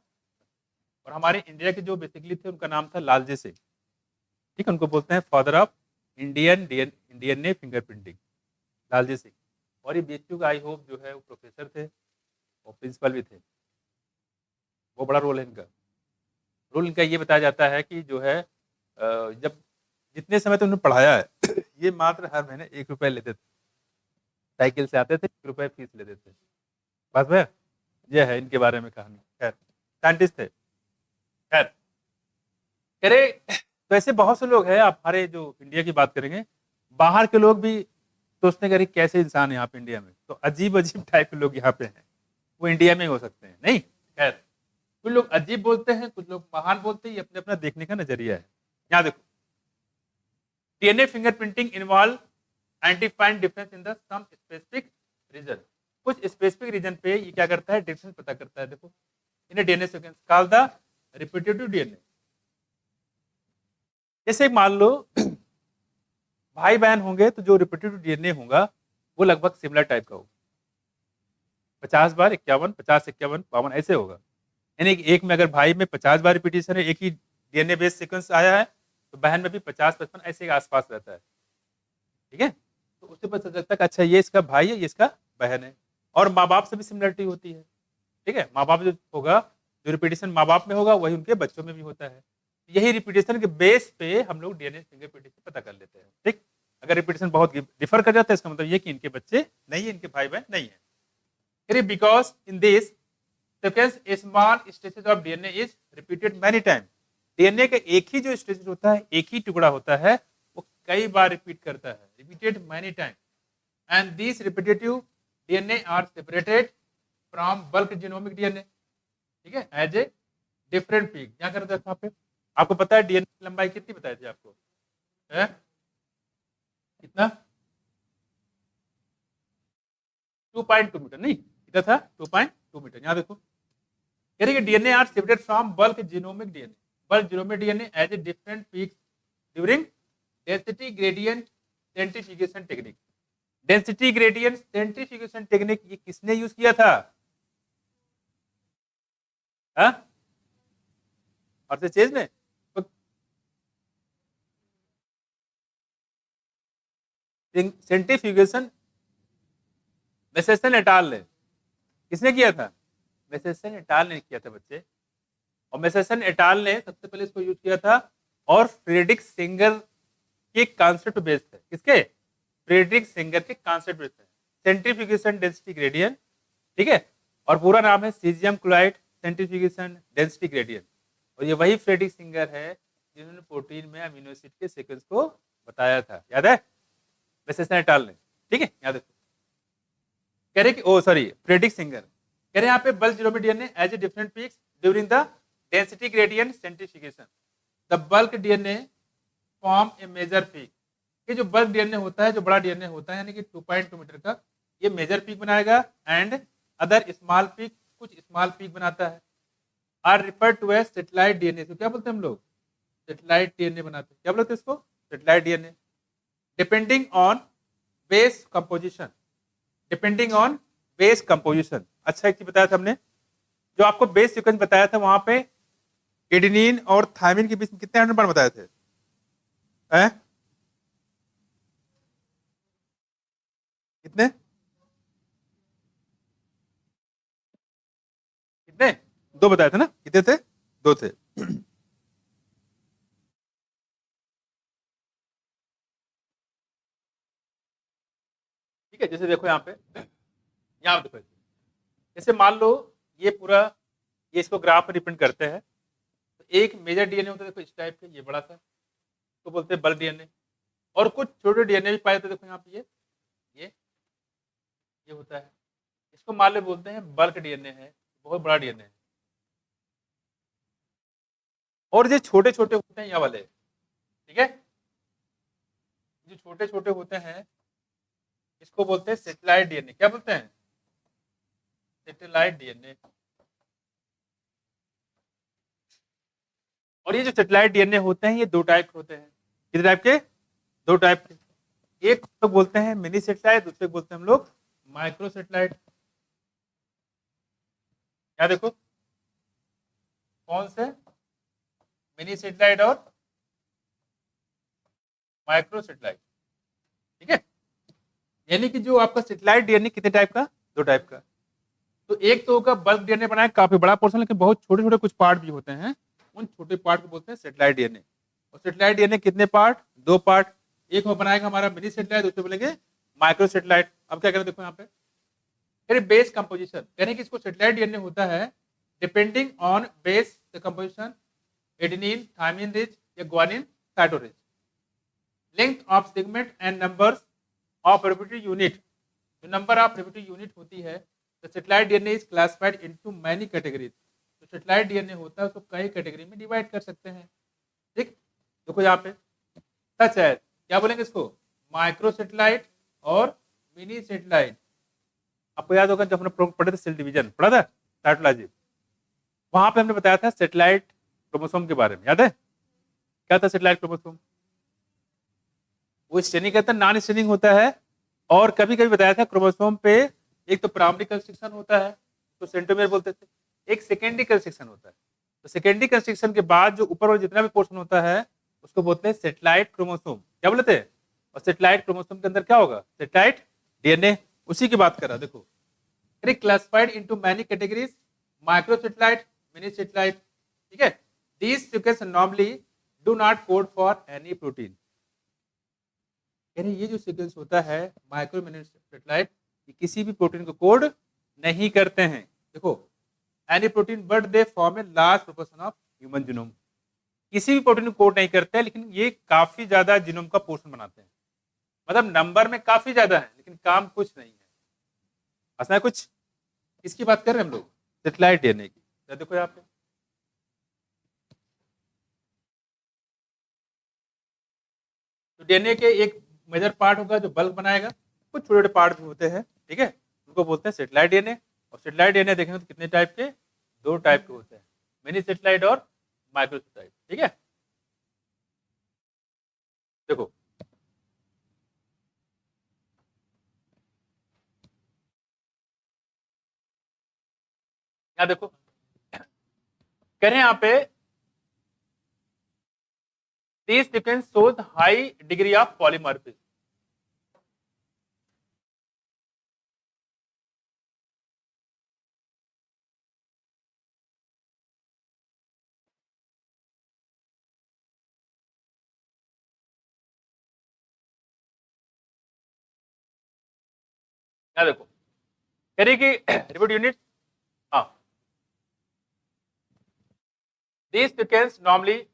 और हमारे इंडिया के जो बेसिकली थे उनका नाम था लालजी सिंह, ठीक है, उनको बोलते हैं father of Indian DNA fingerprinting, Lalji Singh. और ये बीएचयू का आई होप जो है वो प्रोफेसर थे और प्रिंसिपल भी थे, वो बड़ा रोल है इनका। रोल इनका ये बताया जाता है कि जो है जब जितने समय तक उन्होंने पढ़ाया है ये मात्र हर महीने 1 रुपये लेते थे, साइकिल से आते थे, 1 रुपये फीस लेते थे, बस भैया ये है इनके बारे में कहानी। खैर साइंटिस्ट थे। खैर करे तो ऐसे बहुत से लोग हैं, आप हमारे जो इंडिया की बात करेंगे, बाहर के लोग भी सोचते हैं कैसे इंसान है यहाँ पे इंडिया में, तो अजीब अजीब टाइप के लोग यहाँ पे हैं, वो इंडिया में ही हो सकते हैं नहीं। खैर कुछ लोग अजीब बोलते हैं, कुछ लोग महान बोलते हैं, ये अपने अपना देखने का नजरिया है। यहाँ देखो DNA fingerprinting involve identifying difference in the some specific region. कुछ स्पेसिफिक रीजन पे ये क्या करता है, डिफरेंस पता करता है। देखो इन DNA sequence called the repetitive DNA. जैसे मान लो भाई बहन होंगे तो जो रिपीटेटिव डीएनए होगा वो लगभग सिमिलर टाइप का होगा, 50 बार 51, 50 51 52 ऐसे होगा। यानी कि एक में अगर भाई में 50 बार रिपीटेशन है, एक ही डीएनए बेस्ड सीक्वेंस आया है, तो बहन में भी 50 55 ऐसे के आसपास रहता है, ठीक है। तो उससे पता चलता है कि अच्छा ये इसका भाई है, ये इसका बहन है। और माँ बाप से भी सिमिलरिटी होती है, ठीक है। माँ बाप जो होगा, जो रिपीटेशन माँ बाप में होगा वही उनके बच्चों में भी होता है। यही रिपीटेशन के बेस पे हम लोग डीएनए फिंगरप्रिंटिंग पता कर लेते हैं, ठीक। अगर रिपीटेशन बहुत डिफर कर जाता है इसका मतलब ये कि इनके बच्चे नहीं है, इनके भाई बहन नहीं है। Because in this sequence small stretches of DNA is repeated many time. DNA का एक ही जो स्ट्रेचेस होता है, एक ही टुकड़ा होता है, वो कई बार रिपीट करता है, repeated many time. And this repetitive DNA are separated from bulk genomic DNA, ठीक है, एज ए डिफरेंट पीक। क्या करते हैं पे आपको पता है डीएनए की लंबाई कितनी बताई थी आपको है? कितना 2.2 मीटर, नहीं कितना था 2.2 मीटर। यहाँ देखो कह रही है DNA are separated from bulk genomic DNA, bulk genomic DNA as a different peaks during density gradient centrifugation technique. Density gradient centrifugation technique ये किसने यूज किया था? हा? और से चीज में सेंट्रीफ्यूगेशन मेसेसन एटाल ने, किसने किया था? मेसेसन एटाल ने किया था बच्चे। और मेसेसन एटाल ने सबसे पहले इसको यूज किया था और फ्रेडरिक सेंगर के कॉन्सेप्ट बेस्ड है। किसके? फ्रेडरिक सेंगर के कॉन्सेप्ट बेस्ड है, सेंट्रीफ्यूगेशन डेंसिटी ग्रेडियंट, ठीक है। और पूरा नाम है caesium chloride centrifugation density gradient. और ये वही फ्रेडरिक सेंगर है जिन्होंने प्रोटीन में अमीनो एसिड के सीक्वेंस को बताया था, याद है? मेसेसन एटाल ने, ठीक है। याद रखो कह रहे कि ओ सॉरी फ्रेडरिक सेंगर कह रहे यहाँ पे bulk genomic DNA as a different peaks during the density gradient centrifugation the bulk DNA form a major peak कि जो बल्क डीएनए होता है, जो बड़ा डीएनए होता है यानी कि 2.2 मीटर का, ये मेजर पीक बनाएगा एंड अदर स्मॉल पीक कुछ स्मॉल पीक बनाता है, are refer to as satellite DNA. तो क्या बोलते हैं हम लोग? सेटेलाइट डीएनए बनाते हैं। क्या बोलते हैं इसको? Satellite DNA. Depending on base composition, depending on base composition. अच्छा एक चीज बताया था हमने, जो आपको बेस सीक्वेंस बताया था वहां पे एडेनिन और थायमिन के बीच में कितने हाइड्रोजन बॉन्ड बताए थे? हैं? कितने कितने? दो बताए थे ना? कितने थे? दो थे। ठीक है, जैसे देखो यहाँ पे, यहाँ पे देखो, जैसे मान लो ये पूरा, ये इसको ग्राफ में रिप्रेजेंट करते हैं। तो एक मेजर डीएनए होता है, देखो इस टाइप के, ये बड़ा सा, तो बोलते हैं बल्क डीएनए। और कुछ छोटे डीएनए भी पाए जाते हैं, देखो यहाँ पे ये ये होता है, इसको मान लो बोलते हैं बल्क डीएनए है, बहुत बड़ा डीएनए है। और जो छोटे छोटे होते हैं, ये वाले, ठीक है, जो छोटे छोटे होते हैं इसको बोलते हैं सेटेलाइट डीएनए। क्या बोलते हैं? Satellite DNA. और ये जो सेटेलाइट डीएनए होते हैं, ये दो टाइप के होते हैं। कितने टाइप के? दो टाइप के। एक तो बोलते हैं मिनी सेटेलाइट, दूसरे बोलते हैं हम लोग माइक्रो सेटेलाइट। क्या देखो, कौन से? मिनी सेटेलाइट और माइक्रो सेटेलाइट। ठीक है, यानी कि जो आपका सेटेलाइट डीएनए कितने टाइप का? दो टाइप का। तो एक तो होगा बल्क डीएनए बनाया, काफी बड़ा पोर्शन, लेकिन बहुत छोटे छोटे कुछ पार्ट भी होते हैं, उन छोटे पार्ट को बोलते हैं सेटेलाइट डीएनए। और सेटेलाइट डीएनए कितने पार्ट? दो पार्ट। एक वो बनाएगा हमारा मिनी सेटेलाइट, दूसरे बोलेंगे माइक्रो सेटेलाइट। अब क्या करें, देखो यहाँ पे फिर बेस कंपोजिशन, यानी कि इसको सेटेलाइट डीएनए होता है depending on base composition, adenine, thymine rich या guanine, cyto rich, length of segment and numbers of repeated unit. जो नंबर ऑफ रिपीटेड यूनिट होती है, the satellite DNA is classified into many categories. जो satellite DNA होता है उसको कई category में डिवाइड कर सकते हैं। ठीक, देखो यहाँ पे सच है, क्या बोलेंगे इसको? माइक्रो सेटेलाइट और मिनी सेटेलाइट। आपको याद होगा जब हमने पढ़े थे सेल डिवीजन, पढ़ा था साइटोलॉजी, वहां पे हमने बताया था सेटेलाइट क्रोमोसोम के बारे में, याद है? क्या था सेटेलाइट क्रोमोसोम? वो स्टेनिंग कहता है, नॉन स्टेनिंग होता है। और कभी कभी बताया था क्रोमोसोम पे एक तो प्राइमरी कंस्ट्रक्शन होता है, तो सेंट्रोमियर बोलते थे, एक सेकेंडरी कंस्ट्रक्शन होता है। तो सेकेंडरी कंस्ट्रक्शन के बाद जो ऊपर और जितना भी पोर्शन होता है उसको बोलते हैं सेटेलाइट क्रोमोसोम। क्या बोलते हैं? और सेटेलाइट क्रोमोसोम के अंदर क्या होगा? Satellite DNA. उसी की बात कर रहा, देखो classified into many categories, micro satellite, mini satellite. ठीक है, these sequence normally do not code for any protein. यानी ये जो सीक्वेंस होता है माइक्रो मिनी सेटेलाइट, ये किसी भी प्रोटीन को कोड नहीं करते हैं। देखो any protein but they form a large proportion of human genome. किसी भी प्रोटीन को कोड नहीं करते हैं, लेकिन ये काफी ज्यादा जीनोम का पोर्शन बनाते हैं। मतलब नंबर में काफी ज्यादा है, लेकिन काम कुछ नहीं है। ऐसा है कुछ? किसकी बात कर रहे हैं हम लोग? सेटेलाइट डीएनए की। तो देखो यहाँ पे तो डीएनए के एक मेजर पार्ट होगा जो बल्क बनाएगा, कुछ छोटे छोटे पार्ट भी होते हैं, ठीक है, उनको बोलते हैं सेटेलाइट डीएनए। और सेटेलाइट डीएनए देखेंगे तो कितने टाइप के? दो टाइप के होते हैं, मिनी सेटेलाइट और माइक्रो सेटेलाइट। ठीक है, देखो यहाँ देखो, कह रहे हैं यहाँ पे this sequence shows high degree of polymorphism. यहाँ देखो कह रही कि रिपीट यूनिट, हाँ, this sequence normally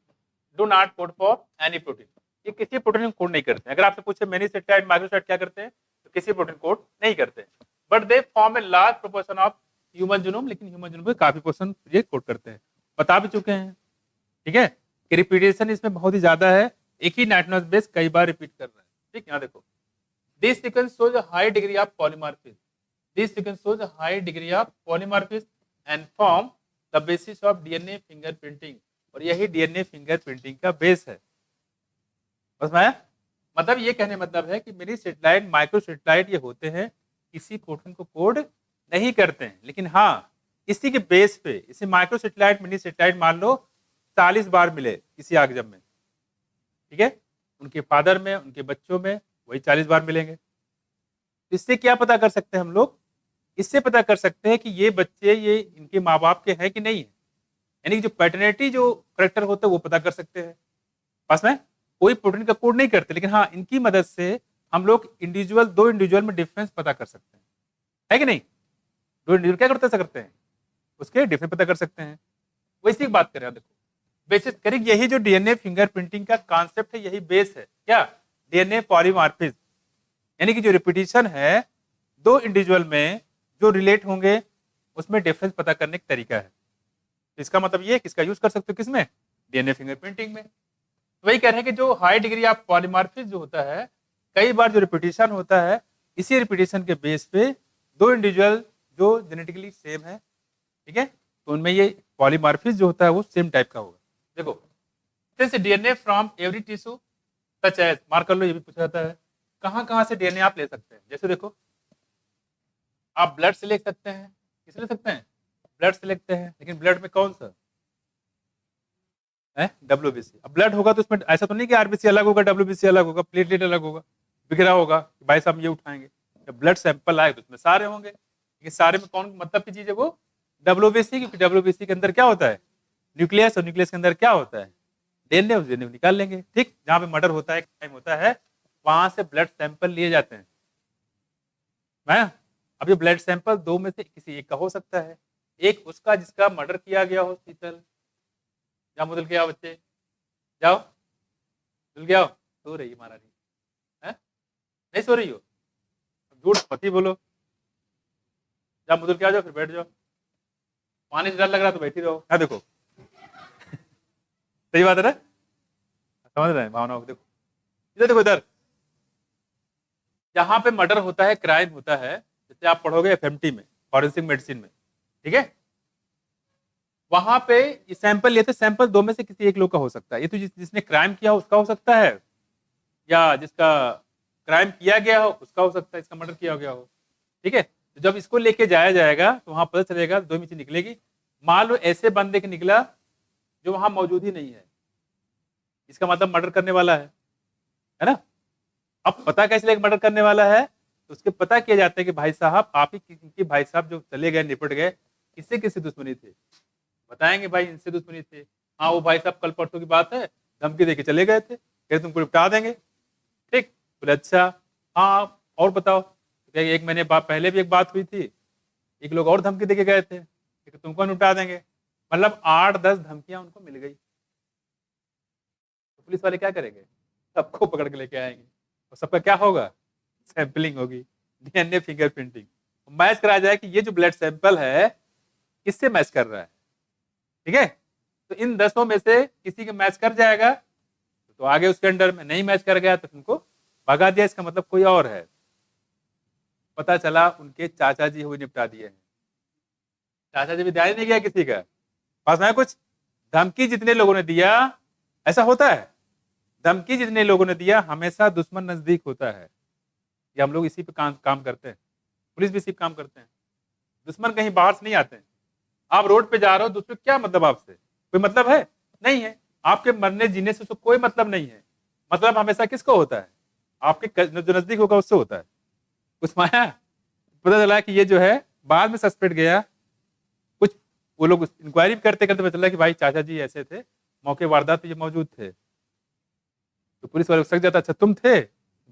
do not code for any protein. ये किसी प्रोटीन को कोड नहीं करते हैं। अगर आपसे पूछे मिनी सेटेलाइट, माइक्रो सेटेलाइट क्या करते हैं, तो किसी प्रोटीन कोड नहीं करते, but they form a large proportion of human genome. लेकिन ह्यूमन जीनोम में काफी पोर्शन ये कोड करते हैं, बता भी चुके हैं। ठीक है, कि रिपीटेशन इसमें बहुत ही ज्यादा है, एक ही नाइट्रोजन बेस कई बार रिपीट कर रहा है। ठीक, यहाँ देखो, this sequence shows high degree of polymorphism, this sequence shows high degree of polymorphism and form the basis of DNA fingerprinting, और यही डीएनए फिंगरप्रिंटिंग का बेस है। बस मैं मतलब ये कहने मतलब है कि मिनी सेटेलाइट माइक्रो सेटेलाइट ये होते हैं, किसी प्रोटीन को कोड नहीं करते हैं, लेकिन हाँ इसी के बेस पे, इसे माइक्रो सेटेलाइट मिनी सेटेलाइट मान लो 40 बार मिले किसी आगजम में, ठीक है, उनके फादर में उनके बच्चों में वही 40 बार मिलेंगे। तो इससे क्या पता कर सकते हैं हम लोग, इससे पता कर सकते हैं कि ये बच्चे ये इनके माँ बाप के हैं कि नहीं है, यानी कि जो पैटर्निटी जो करेक्टर होता है वो पता कर सकते हैं। पास में कोई प्रोटीन का कोड नहीं करते, लेकिन हाँ इनकी मदद से हम लोग इंडिविजुअल, दो इंडिविजुअल में डिफरेंस पता कर सकते हैं, है कि नहीं? दो इंडिविजुअल क्या करते सकते हैं, उसके डिफरेंस पता कर सकते हैं। वैसी बात करें, देखो बेसिस करें, यही जो डीएनए फिंगरप्रिंटिंग का कॉन्सेप्ट है यही बेस है, क्या? डीएनए पॉलीमॉर्फिज्म, यानी कि जो रिपीटिशन है दो इंडिविजुअल में जो रिलेट होंगे उसमें डिफरेंस पता करने का तरीका है। इसका मतलब ये किसका यूज कर सकते हो, किसमें? डीएनए फिंगरप्रिंटिंग में। वही कह रहे हैं कि जो हाई डिग्री ऑफ पॉलीमॉर्फिज्म जो होता है, कई बार जो रिपीटिशन होता है, इसी रिपीटिशन के बेस पे दो इंडिविजुअल जो जेनेटिकली सेम है, ठीक है, तो उनमें ये पॉलीमॉर्फिज्म जो होता है वो सेम टाइप का होगा। देखो, since DNA from every tissue such as, mark कर लो, ये भी पूछा जाता है, कहाँ कहाँ से डीएनए आप ले सकते हैं। जैसे देखो, आप ब्लड से ले सकते हैं, किस ले सकते हैं? ब्लड से लेते हैं, लेकिन ब्लड में कौन सा है? डब्ल्यूबीसी। अब ब्लड होगा तो उसमें ऐसा तो नहीं कि आरबीसी अलग होगा, डब्ल्यूबीसी अलग होगा, प्लेटलेट अलग होगा, बिखरा होगा कि भाई साहब ये उठाएंगे। जब ब्लड सैंपल आए तो उसमें सारे होंगे, लेकिन सारे में कौन मतलब की चीज है वो? डब्ल्यूबीसी, क्योंकि डब्ल्यूबीसी के अंदर क्या होता है? न्यूक्लियस, और न्यूक्लियस के अंदर क्या होता है? डीएनए, उस डीएनए निकाल लेंगे। ठीक, जहाँ पे मर्डर होता है, क्राइम होता है, वहां से ब्लड सैंपल लिए जाते हैं। मैं अब ये ब्लड सैंपल दो में से किसी एक का हो सकता है, एक उसका जिसका मर्डर किया गया हो, शीतल जा मुदल के आओ बच्चे, जाओ धुल के आओ, सो रही है महारानी है, नहीं सो रही हो? झूठ मत ही बोलो, जा मुदल के आ जाओ, फिर बैठ जाओ, पानी से डर लग रहा तो बैठी रहो। हाँ देखो सही बात है ना, समझ रहे हैं भावनाओं को? देखो इधर देखो, इधर जहां पे मर्डर होता है, क्राइम होता है, जैसे आप पढ़ोगे एफएमटी में, फॉरेंसिक मेडिसिन में, ठीक है, वहां पे ये सैंपल लेते, सैंपल दो में से किसी एक लोग का हो सकता है, ये तो जिसने क्राइम किया हो उसका हो सकता है, या जिसका क्राइम किया गया हो उसका हो सकता है, इसका मर्डर किया गया हो, ठीक है। तो जब इसको लेके जाया जाएगा तो वहां पता चलेगा, दो में चीज निकलेगी। मान लो ऐसे बंदे के निकला जो वहां मौजूद ही नहीं है, इसका मतलब मर्डर करने वाला है ना। अब पता कैसे लगे मर्डर करने वाला है, तो उसके पता किया जाता है कि भाई साहब आप ही की भाई साहब जो चले गए, निपट गए, किससे किससे दुश्मनी थे, बताएंगे भाई इनसे दुश्मनी थे, हाँ वो भाई साहब कल परसों की बात है, धमकी देके चले गए थे, कह तुमको निपटा देंगे। ठीक, बोले अच्छा, हाँ और बताओ, तो एक महीने बाद पहले भी एक बात हुई थी, एक लोग और धमकी देके गए थे कि तुमको निपटा देंगे, मतलब 8-10 धमकियां उनको मिल गई। तो पुलिस वाले क्या करेंगे? सबको पकड़ के लेके आएंगे, और सबका क्या होगा? सैंपलिंग होगी, डीएनए फिंगरप्रिंटिंग, मैच कराया जाए कि ये जो ब्लड सैंपल है किससे मैच कर रहा है, ठीक है। तो इन 10 में से किसी के मैच कर जाएगा तो आगे उसके अंडर में, नहीं मैच कर गया तो तुमको भगा दिया, इसका मतलब कोई और है। पता चला उनके चाचा जी हुए निपटा दिए हैं, चाचा जी भी ध्यान नहीं गया किसी का, पास में कुछ धमकी जितने लोगों ने दिया, ऐसा होता है, धमकी जितने लोगों ने दिया हमेशा दुश्मन नजदीक होता है। ये हम लोग इसी पे काम करते हैं, पुलिस भी इसी पे काम करते हैं। दुश्मन कहीं बाहर से नहीं आते हैं। आप रोड पे जा रहे हो, दूसरे क्या मतलब आपसे कोई मतलब है? नहीं है। आपके मरने जीने से उसको कोई मतलब नहीं है। मतलब हमेशा किसको होता है? आपके जो नजदीक होगा उससे होता है। कुछ माया पता चला कि ये जो है, बाद में सस्पेक्ट गया, कुछ वो लोग इंक्वायरी करते करते पता चला कि भाई चाचा जी ऐसे थे, मौके वारदात पे ये मौजूद थे। तो पुलिस वाले सक जाता, अच्छा तुम थे,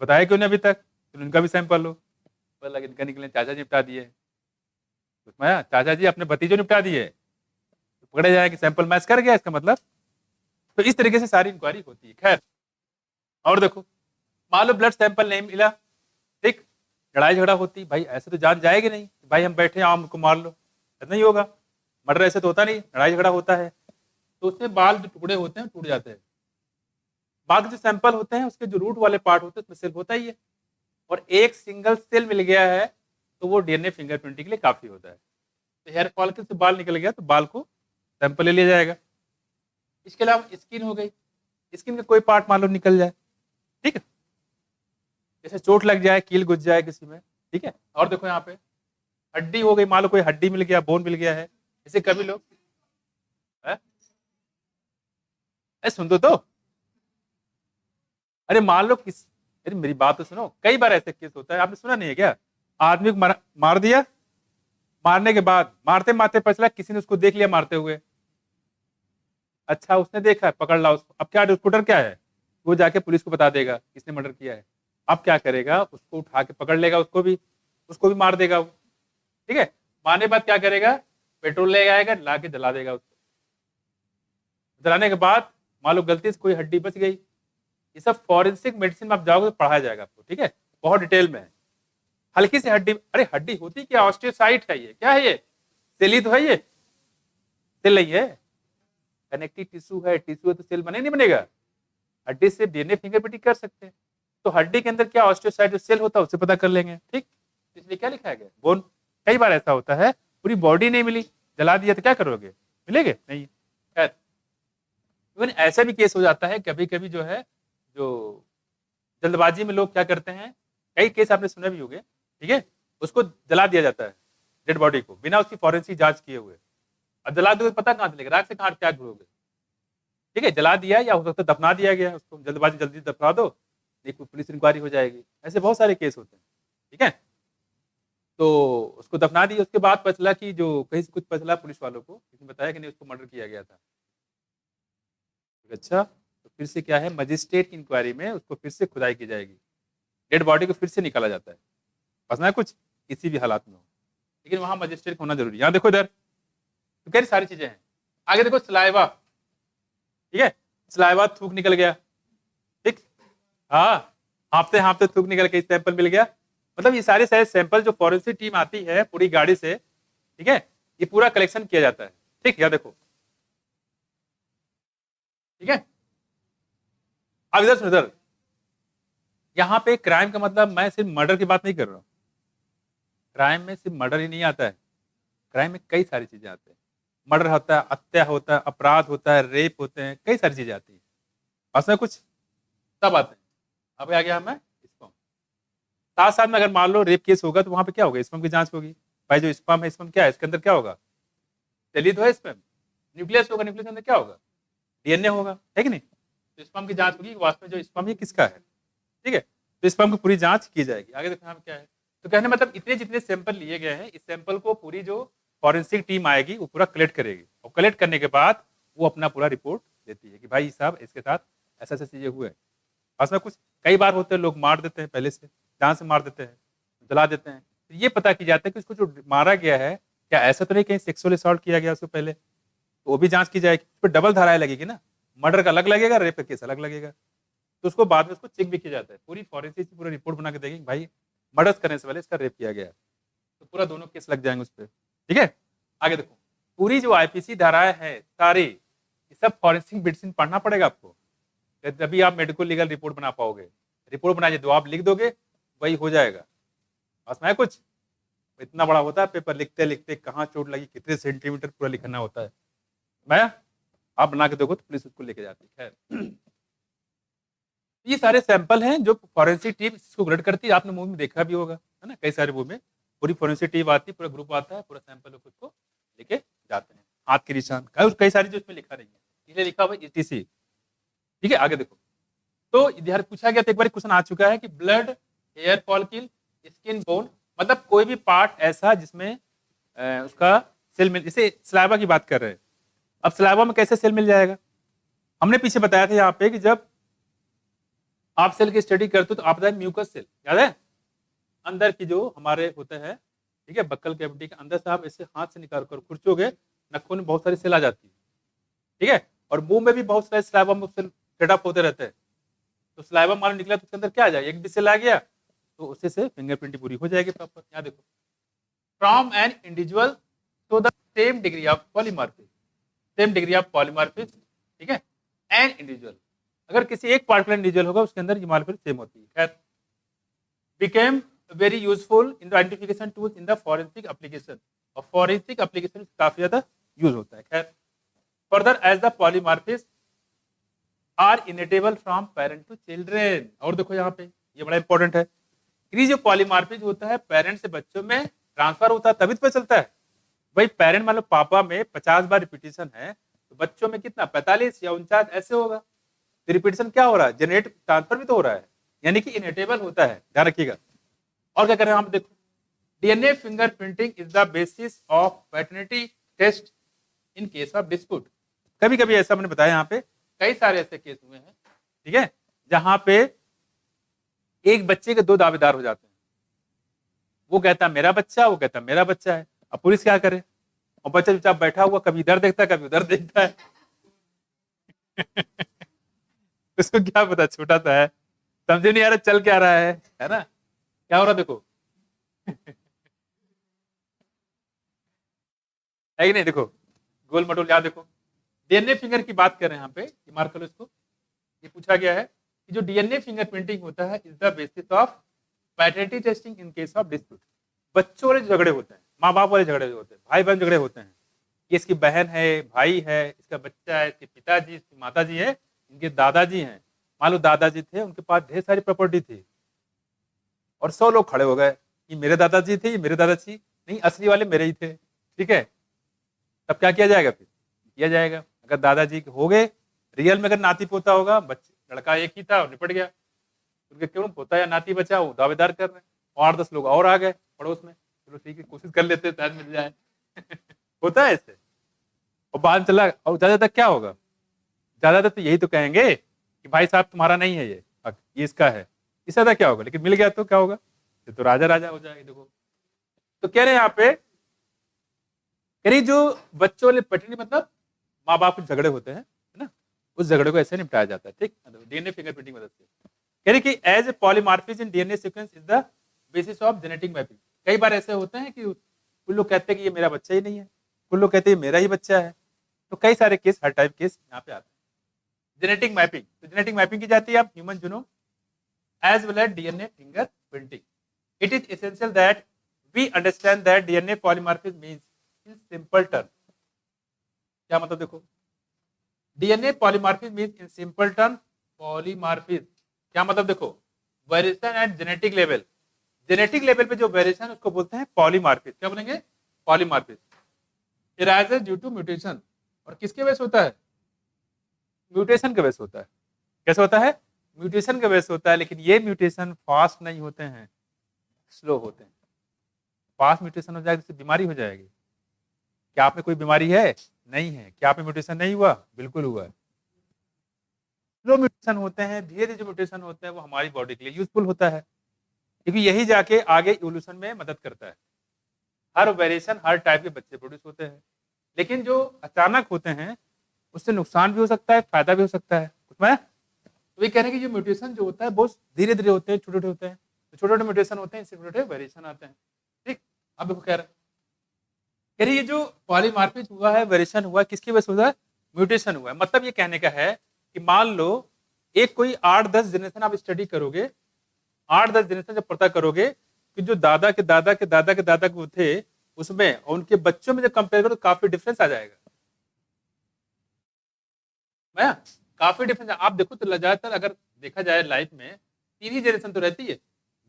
बताया क्यों नहीं अभी तक? तो उनका भी सैंपल लो, पता लगा इनका निकले चाचा जी निपटा दिए। माया चाचा जी अपने भतीजों निपटा दिए, तो पकड़े जाए कि सैंपल मैच कर गया, इसका मतलब। तो इस तरीके से सारी इंक्वायरी होती है। खैर, और देखो, मान लो ब्लड सैंपल नहीं मिला, ठीक, लड़ाई झगड़ा होती, भाई ऐसे तो जान जाएगी नहीं, भाई हम बैठे आओ हमको मार लो, ऐसा नहीं होगा। मर्डर ऐसे तो होता नहीं, लड़ाई झगड़ा होता है, तो उससे बाल जो टुकड़े होते हैं टूट जाते हैं, बाकी जो सैंपल होते हैं उसके जो रूट वाले पार्ट होते हैं उसमें सेल होता ही है, और एक सिंगल सेल मिल गया है तो वो डीएनए फिंगरप्रिंटिंग के लिए काफी होता है। तो हेयर फॉलिकल से बाल निकल गया तो बाल को सैंपल ले लिया जाएगा। इसके अलावा स्किन हो गई, स्किन का कोई पार्ट मान लो निकल जाए, ठीक है, जैसे चोट लग जाए, कील घुस जाए किसी में, ठीक है। और देखो यहाँ पे हड्डी हो गई, मान लो कोई हड्डी मिल गया, बोन मिल गया है, जैसे कभी लोग सुन तो अरे मान लो किस, अरे मेरी बात तो सुनो, कई बार ऐसे केस होता है, आपने सुना नहीं है क्या? आदमी को मार दिया, मारने के बाद मारते मारते पता चला किसी ने उसको देख लिया मारते हुए। अच्छा, उसने देखा है, पकड़ ला उसको, अब क्या उसको डर क्या है? वो जाके पुलिस को बता देगा किसने मर्डर किया है। अब क्या करेगा, उसको उठा के पकड़ लेगा, उसको भी मार देगा वो, ठीक है। मारने के बाद क्या करेगा, पेट्रोल ले आएगा, ला के जला देगा उसको। जलाने के बाद मान लो गलती से कोई हड्डी बच गई, ये सब फॉरेंसिक मेडिसिन में आप जाओगे तो पढ़ाया जाएगा आपको, ठीक है, बहुत डिटेल में है। हल्की सी हड्डी, अरे हड्डी होती क्या, ऑस्टियोसाइट है ये, क्या है ये, सेल ही तो है ये, सेल नहीं है, कनेक्टिव टिश्यू है, टिश्यू है तो सेल बने नहीं बनेगा। हड्डी से डीएनए फिंगरप्रिंटिंग कर सकते हैं, तो हड्डी के अंदर क्या ऑस्टियोसाइट जो सेल होता है उससे पता कर लेंगे, ठीक। इसलिए क्या लिखा गया, बोन। कई बार ऐसा होता है पूरी बॉडी नहीं मिली, जला दिया तो क्या करोगे, मिलेगे नहीं। खैर, इवन ऐसा भी केस हो जाता है कभी कभी जो है, जो जल्दबाजी में लोग क्या करते हैं, कई केस आपने सुने भी होंगे, ठीक है, उसको जला दिया जाता है डेड बॉडी को बिना उसकी फॉरेंसिक जांच किए हुए। अब जला दोगे पता कहाँ चलेगा, राख से कहाँ क्या ढूंढोगे, ठीक है, जला दिया या हो सकता है दफना दिया गया उसको, जल्दबाजी जल्दी दफना दो, नहीं कोई पुलिस इंक्वायरी हो जाएगी, ऐसे बहुत सारे केस होते हैं, ठीक है। तो उसको दफना दिया, उसके बाद पता चला कि जो कहीं से कुछ पता चला पुलिस वालों को, किसी ने बताया कि नहीं उसको मर्डर किया गया था। अच्छा, तो फिर से क्या है, मजिस्ट्रेट की इंक्वायरी में उसको फिर से खुदाई की जाएगी, डेड बॉडी को फिर से निकाला जाता है, फंसना है कुछ किसी भी हालात में हो, लेकिन वहां मजिस्ट्रेट होना जरूरी है। यहाँ देखो इधर तो कई सारी चीजें हैं। आगे देखो सलाइवा, ठीक है, सलाइवा थूक निकल गया, ठीक, हाँ, हाँफते हाँफते थूक निकल के सैंपल मिल गया। मतलब ये सारे सारे सैंपल जो फॉरेंसिक टीम आती है पूरी गाड़ी से, ठीक है, ये पूरा कलेक्शन किया जाता है, ठीक। यहाँ देखो, ठीक है, अब इधर सुन, इधर यहाँ पे क्राइम का मतलब मैं सिर्फ मर्डर की बात नहीं कर रहा हूँ, क्राइम में सिर्फ मर्डर ही नहीं आता है, क्राइम में कई सारी चीजें आती है, मर्डर होता है, हत्या होता है, अपराध होता है, रेप होते हैं, कई सारी चीजें आती है, पास में कुछ सब आते हैं। अब आ गया मैं स्पर्म, साथ साथ में अगर मान लो रेप केस होगा तो वहां पे क्या होगा, स्पर्म की जांच होगी। भाई जो स्पर्म है, स्पर्म क्या है, इसके अंदर क्या होगा, सेल तो है, स्पर्म न्यूक्लियस होगा, न्यूक्लियस के अंदर क्या होगा, डीएनए होगा, है कि नहीं। तो स्पर्म की जांच होगी वास्तव में जो स्पर्म है किसका है, ठीक है, तो स्पर्म की पूरी जांच की जाएगी। आगे देखो यहाँ क्या है, तो कहने मतलब इतने जितने सैंपल लिए गए हैं, इस सैंपल को पूरी जो फॉरेंसिक टीम आएगी वो पूरा कलेक्ट करेगी, और कलेक्ट करने के बाद वो अपना पूरा रिपोर्ट देती है कि भाई साहब इसके साथ ऐसा ऐसा चीजें हुए। पास में कुछ कई बार होते हैं लोग मार देते हैं, पहले से जान से मार देते हैं, जला देते हैं, तो ये पता की जाता है कि उसको जो मारा गया है क्या ऐसा तो नहीं कहीं सेक्सुअल असॉल्ट किया गया उसको पहले, तो वो भी जांच की जाएगी, उस पर डबल धाराएं लगेगी ना, मर्डर का अलग लगेगा, रेप का केस अलग लगेगा, तो उसको बाद में उसको चेक भी किया जाता है, पूरी फॉरेंसिक पूरा रिपोर्ट बना के देंगे भाई मर्डर करने से पहले इसका रेप किया गया है, तो पूरा दोनों केस लग जाएंगे उस पर, ठीक है। आगे देखो, पूरी जो आईपीसी धाराएं हैं सारी, ये सब फॉरेंसिक मेडिसिन पढ़ना पड़ेगा आपको, तभी आप मेडिकल लीगल रिपोर्ट बना पाओगे। रिपोर्ट बनाइए जो आप लिख दोगे वही हो जाएगा, बस मैं कुछ इतना बड़ा होता है पेपर, लिखते लिखते कहाँ चोट लगी, कितने सेंटीमीटर पूरा लिखना होता है, मैं आप बना के दोगे तो पुलिस उसको लेके जाती है। खैर, ये सारे सैंपल हैं जो फॉरेंसिक टीम इसको ग्रेड करती है, आपने मूवी में देखा भी होगा, है ना, कई सारे मूवी में पूरी फॉरेंसिक टीम आती है, पूरा ग्रुप आता है, पूरा सैंपल उसको लेके जाते हैं, हाथ के निशान कई सारी जो इसमें लिखा नहीं है, इसलिए लिखा हुआ ETC, ठीक है। आगे देखो, तो इधर पूछा गया था एक बार क्वेश्चन आ चुका है कि blood, hair follicle, skin, bone, मतलब कोई भी पार्ट ऐसा जिसमें उसका सेल मिल, जैसे सलाइवा की बात कर रहे हैं, अब सलाइवा में कैसे सेल मिल जाएगा, हमने पीछे बताया था यहाँ पे कि जब आप सेल की स्टडी करते हो तो आप बताए म्यूकस सेल, याद है, अंदर की जो हमारे होते हैं, ठीक है, बक्कल कैविटी के अंदर से आप ऐसे हाथ से निकाल कर खुरचोगे, नखों में बहुत सारी सेल आ जाती है, ठीक है, और मुंह में भी बहुत सारे सलाइवा में सेल सेटअप होते रहते हैं, तो सलाइवा मालूम निकला तो उसके अंदर क्या आ जाए, एक भी सेल आ गया तो उससे से फिंगरप्रिंट पूरी हो जाएगी प्रॉपर। यहाँ देखो, from an individual to the same degree of polymorphism, same degree of polymorphism, ठीक है, एन इंडिविजुअल, अगर किसी एक पार्टिकुलर इंडिविजुअल होगा उसके अंदर ये मॉलिक्यूल सेम होती है। खैर, became very useful in the identification tools in the forensic application, और forensic application काफी ज्यादा यूज होता है। खैर, further as the polymorphisms are inheritable from parent to children, और देखो यहाँ पे ये बड़ा इंपॉर्टेंट है, ये जो पॉलीमार्फिज्म होता है पेरेंट से बच्चों में ट्रांसफर होता है तभी तो पता चलता है। भाई पेरेंट मान लो पापा में 50 बार रिपीटेशन है तो बच्चों में कितना 45 या 49 ऐसे होगा, तो रिपीटेशन क्या हो रहा है, जनरेट ट्रांसफर भी तो हो रहा है, यानी कि इनहेरिटेबल होता है, ध्यान रखिएगा। और क्या करें, आप देखो DNA fingerprinting is the basis of paternity test in case of dispute. कभी कभी ऐसा मैंने बताया, यहाँ पे कई सारे ऐसे केस हुए हैं, ठीक है, जहां पे एक बच्चे के दो दावेदार हो जाते हैं, वो कहता है मेरा बच्चा, वो कहता है मेरा बच्चा है। अब पुलिस क्या करे, और बच्चा चुपचाप बैठा हुआ कभी इधर देखता है कभी उधर देखता है उसको क्या पता, छोटा सा है, समझे नहीं आ रहा चल क्या रहा है ना, क्या हो रहा देखो है कि नहीं, देखो गोल मटोल याद, देखो डीएनए फिंगर की बात कर रहे हैं यहाँ पे, मार्क करो इसको। ये पूछा गया है कि जो डीएनए फिंगरप्रिंटिंग होता है is the basis of paternity testing in case of dispute. बच्चों वाले झगड़े होते हैं, माँ बाप वाले झगड़े होते हैं, भाई बहन झगड़े होते हैं, ये इसकी बहन है, भाई है, इसका बच्चा है, इसके पिताजी, इसकी माताजी है, इनके दादाजी हैं। मान लो दादाजी थे, उनके पास ढेर सारी प्रॉपर्टी थी, और 100 लोग खड़े हो गए, ये मेरे दादाजी थे, ये मेरे दादाजी नहीं, असली वाले मेरे ही थे, ठीक है, तब क्या किया जाएगा, फिर किया जाएगा अगर दादाजी हो गए, रियल में अगर नाती पोता होगा, बच्चे लड़का एक ही था और निपट गया, उनके क्यों पोता या नाती बचा, वो दावेदार कर रहे हैं, और 10 लोग और आ गए पड़ोस में, चलो ठीक है कोशिश कर लेते हैं शायद मिल जाए होता है ऐसे, और बाद चला, और ज्यादातर क्या होगा, ज्यादातर तो यही तो कहेंगे कि भाई साहब तुम्हारा नहीं है ये हक, ये इसका है, इससे ज्यादा क्या होगा, लेकिन मिल गया तो क्या होगा, ये तो राजा राजा हो जाएगा। देखो तो कह रहे हैं यहाँ पे, कह रही जो बच्चों वाले पटरी मतलब माँ बाप के झगड़े होते हैं, है ना, उस झगड़े को ऐसे निपटाया जाता है, ठीक, डीएनए फिंगरप्रिंटिंग मदद से। कह रही कि as a polymorphism in DNA sequence is the basis of genetic mapping. कई बार ऐसे होते हैं कि कुछ लोग कहते हैं कि ये मेरा बच्चा ही नहीं है, कुछ लोग कहते हैं मेरा ही बच्चा है, तो कई सारे केस, हर टाइप केस यहाँ पे आते हैं। जेनेटिक मैपिंग, तो जेनेटिक मैपिंग की जाती है आप human genome as well as DNA fingerprinting. It is essential that we understand that DNA polymorphism means in simple term. क्या मतलब, देखो DNA polymorphism means in simple term, polymorphism क्या मतलब, देखो variation at genetic level, genetic level पे जो variation उसको बोलते हैं पॉलीमार्फिज्म। क्या बोलेंगे, polymorphism. Arises due to mutation, और किसके वजह से होता है, म्यूटेशन के वजह से होता है। कैसे होता है, म्यूटेशन के वजह से होता है, लेकिन ये म्यूटेशन फास्ट नहीं होते हैं, स्लो होते हैं। फास्ट म्यूटेशन हो जाएगा तो बीमारी हो जाएगी। क्या आप में कोई बीमारी है, नहीं है, क्या आप में म्यूटेशन नहीं हुआ, बिल्कुल हुआ है। स्लो म्यूटेशन होते हैं, धीरे धीरे जो म्यूटेशन होते हैं वो हमारी बॉडी के लिए यूजफुल होता है, क्योंकि यही जाके आगे इवोल्यूशन में मदद करता है। हर वेरिएशन हर टाइप के बच्चे प्रोड्यूस होते हैं, लेकिन जो अचानक होते हैं उससे नुकसान भी हो सकता है, फायदा भी हो सकता है उसमें। तो ये कह रहे हैं कि जो म्यूटेशन जो होता है बहुत धीरे धीरे होते हैं, छोटे छोटे होते हैं, तो छोटे छोटे म्यूटेशन होते हैं, इससे छोटे छोटे वेरिएशन आते हैं, ठीक। अब देखो कह रहे हैं ये जो पॉलीमार्फिज्म हुआ है, वेरिएशन हुआ है, किसकी वजह से हुआ है, म्यूटेशन हुआ है। मतलब ये कहने का है कि मान लो एक कोई 8-10 जनरेशन आप स्टडी करोगे, 8-10 जनरेशन जब पता करोगे कि जो दादा के दादा के दादा के दादा को थे उसमें और उनके बच्चों में जब कंपेयर करो तो काफी डिफरेंस आ जाएगा। मैं काफी डिफरेंस आप देखो तो ज्यादातर अगर देखा जाए लाइफ में 3 ही जनरेशन तो रहती है,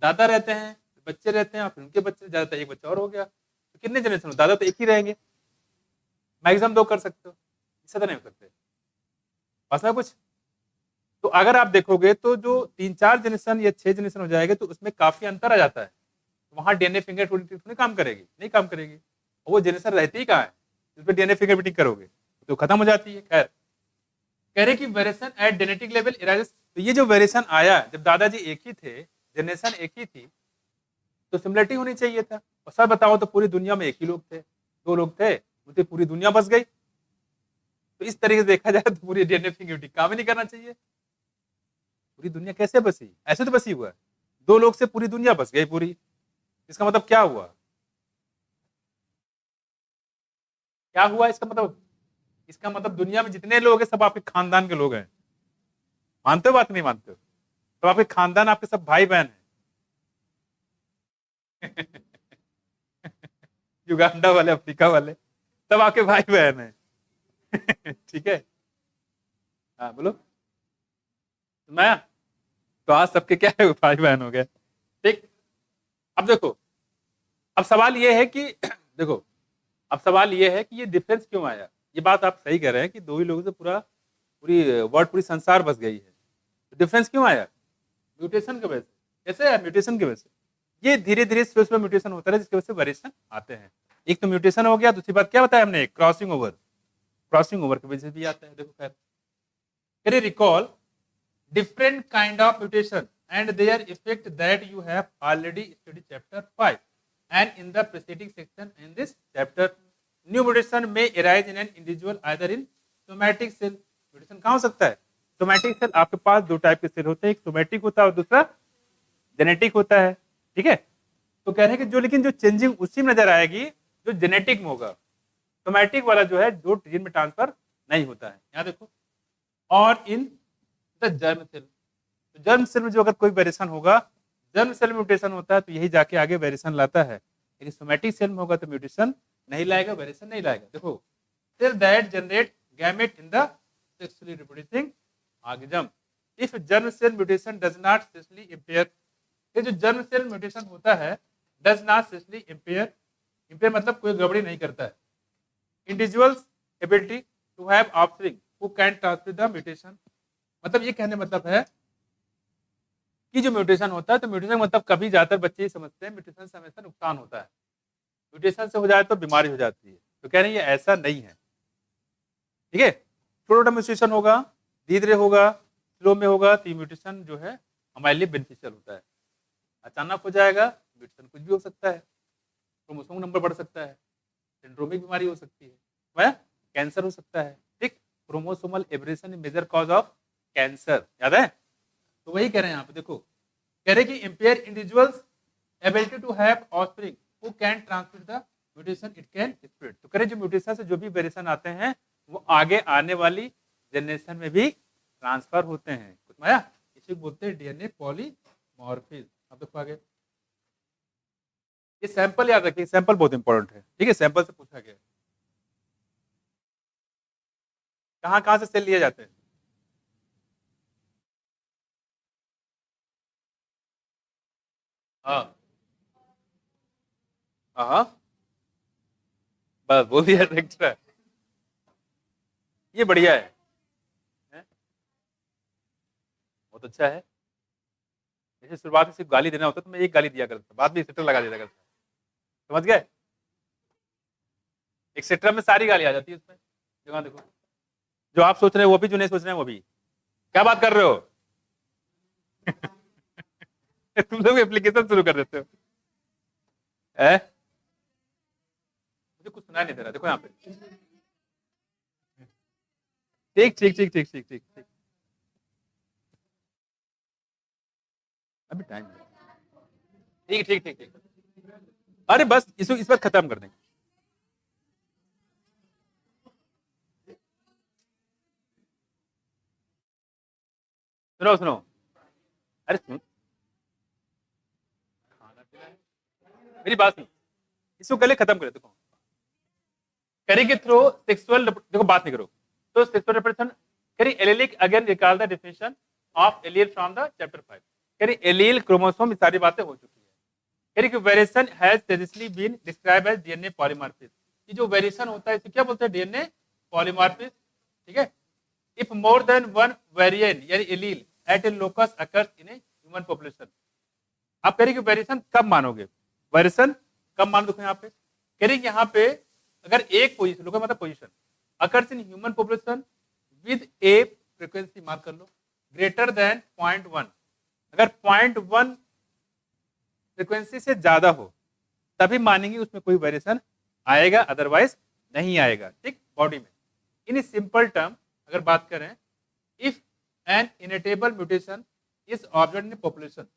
दादा रहते हैं, बच्चे रहते हैं, और फिर उनके बच्चे, ज्यादातर एक बच्चा और हो गया, तो कितने जनरेशन हो, दादा तो एक ही रहेंगे, मैक्सिमम 2 कर सकते हो, इससे तो नहीं हो सकते, बस में कुछ। तो अगर आप देखोगे तो जो 3-4 जनरेशन या 6 जनरेशन हो जाएगा तो उसमें काफी अंतर आ जाता है, तो वहां डीएनए फिंगरप्रिंटिंग नहीं काम करेगी, नहीं काम करेगी, और वो जनरेशन रहती ही कहाँ है जिसमें डीएनए फिंगरप्रिंटिंग करोगे, तो खत्म हो जाती है। खैर कह रहे कि वेरिएशन एट जेनेटिक लेवल इराइजेस, तो ये जो वेरिएशन आया जब दादाजी एक ही थे, जनरेशन एक ही थी, तो सिमिलरिटी होनी चाहिए था। और सर बताओ तो पूरी दुनिया में एक ही लोग थे, 2 लोग थे, तो पूरी दुनिया बस गई। तो इस तरीके से देखा जाए तो पूरी डीएनए फिंगरप्रिंटिंग काम ही नहीं करना चाहिए। पूरी दुनिया कैसे बसी, ऐसे तो बसी हुआ है, 2 लोग से पूरी दुनिया बस गई पूरी, इसका मतलब क्या हुआ, क्या हुआ इसका मतलब, इसका मतलब दुनिया में जितने लोग हैं सब आपके खानदान के लोग हैं, मानते हो बात नहीं मानते हो? तो आपके खानदान आपके सब भाई बहन है। युगांडा वाले, अफ्रीका वाले, सब आपके भाई बहन है। ठीक है। हाँ बोलो। मैं तो आज सबके क्या है, भाई बहन हो गए। ठीक। अब देखो, अब सवाल ये है कि देखो, अब सवाल ये है कि ये डिफरेंस क्यों आया। ये बात आप सही कह रहे हैं कि दो ही लोगों से पूरी वर्ल्ड, पूरी संसार बस गई है। तो डिफरेंस क्यों आया? म्यूटेशन की वजह से। कैसे है? म्यूटेशन की वजह से। ये धीरे धीरे स्लो म्यूटेशन होता है जिसकी वजह से वेरिएशन आते हैं। एक तो म्यूटेशन हो गया, दूसरी बात क्या बताया हमने, क्रॉसिंग ओवर। क्रॉसिंग ओवर की वजह से भी आता है। देखो खैर, can you recall different kind of mutation and their effect that you have already studied chapter 5 and in the preceding section in this chapter. New mutation may arise in an individual either in somatic cell. mutation कहाँ हो सकता है? Somatic cell. आपके पास दो type के cell होते हैं, एक सोमैटिक होता है और दूसरा जेनेटिक होता है। ठीक है। तो कह रहे हैं कि जो, लेकिन जो चेंजिंग उसी में नजर आएगी जो जेनेटिक में होगा। सोमैटिक वाला जो है जो जीन में ट्रांसफर नहीं होता है। यहाँ देखो, और इन जर्म सेल, तो जर्म सेल में जो अगर कोई वेरिएशन होगा, जर्म सेल में म्यूटेशन होता है तो यही जाके आगे वेरिएशन लाता है। लेकिन सोमैटिक सेल में होगा तो म्यूटेशन नहीं लाएगा, वेरिएशन नहीं लाएगा। देखो, cell that generate gamete in the sexually reproducing organism, if germ cell mutation does not sexually impair. ये जो जर्म सेल म्यूटेशन होता है does not sexually impair, impair मतलब कोई गड़बड़ी नहीं करता है individuals ability to have offspring who can transmit the mutation. मतलब ये कहने मतलब है कि जो म्यूटेशन होता है, तो म्यूटेशन मतलब कभी ज्यादातर बच्चे ही समझते हैं म्यूटेशन से हमेशा नुकसान होता है, म्यूटेशन से हो जाए तो बीमारी हो जाती है। तो कह रहे हैं ये ऐसा नहीं है। ठीक है। छोटा म्यूटेशन होगा, धीरे धीरे होगा, स्लो में होगा, तो म्यूटेशन जो है हमारे लिए बेनिफिशियल होता है। अचानक हो जाएगा म्यूटेशन, कुछ भी हो सकता है, क्रोमोसोम नंबर बढ़ सकता है, सिंड्रोमिक बीमारी हो सकती है, वह कैंसर हो सकता है। ठीक। Chromosomal aberration major cause of cancer, याद है? तो वही कह रहे हैं यहाँ पे। देखो, कह रहे कि impair individuals ability to have offspring who can transmit the mutation it can spread. तो कह रहे जो म्यूटेशन से जो भी वेरिएशन आते हैं वो आगे आने वाली जनरेशन में भी ट्रांसफर होते हैं। कुछ माया, इसे बोलते हैं डीएनए पॉलीमॉर्फिज्म। अब देखो आगे, ये सैंपल याद रखिए, सैंपल बहुत इंपॉर्टेंट है। ठीक है। सैंपल से पूछा गया कहाँ कहाँ से सेल लिए जाते हैं। हाँ हाँ, बस बोल दिया एक्स्ट्रा। ये बढ़िया है? बहुत अच्छा है। जैसे शुरुआत में सिर्फ गाली देना होता तो मैं एक गाली दिया करता था, बाद में एक्सेट्रा लगा दिया करता। समझ गए? एक्सेट्रा में सारी गाली आ जाती है उसमें। जगह देखो, जो आप सोच रहे हैं वो भी, जो नहीं सोच रहे हैं वो भी। क्या बात कर रहे हो? तुम लोग एप्लीकेशन शुरू कर देते हो। है? मुझे कुछ सुनाई नहीं दे रहा। देखो यहाँ पे, ठीक ठीक ठीक ठीक ठीक ठीक ठीक, अभी टाइम है। ठीक ठीक ठीक ठीक। अरे बस इस बार खत्म कर देंगे। सुनो सुनो, अरे सुन, मेरी बात सुनो, इसको पहले खत्म कर। देखो, करी के थ्रू सेक्सुअल, देखो बात नहीं करो तो सेक्सुअल रिप्रोडक्शन करी allelic again recall the definition of allele from the chapter 5। करी एलील क्रोमोसोम, ये सारी बातें हो चुकी है। करी कि variation has previously been describe as DNA polymorphism. ये जो वेरिएशन होता है इसे क्या बोलते हैं? DNA polymorphism. ठीक है। If more than one variant यानी allele at a locus occurs in a human population. आप कह रहे कि वेरिएशन कब मानोगे? वेरिएशन कब मान, देखो यहाँ पे कह रहे यहाँ पे अगर एक पोजीशन, लोकस मतलब position, occurs in human population with A frequency, mark कर लो, ग्रेटर देन 0.1। अगर 0.1 फ्रीक्वेंसी से ज्यादा हो तभी मानेंगे उसमें कोई वेरिएशन आएगा, अदरवाइज नहीं आएगा। ठीक। बॉडी में इन सिंपल टर्म अगर बात करें, if an inheritable mutation is observed in population,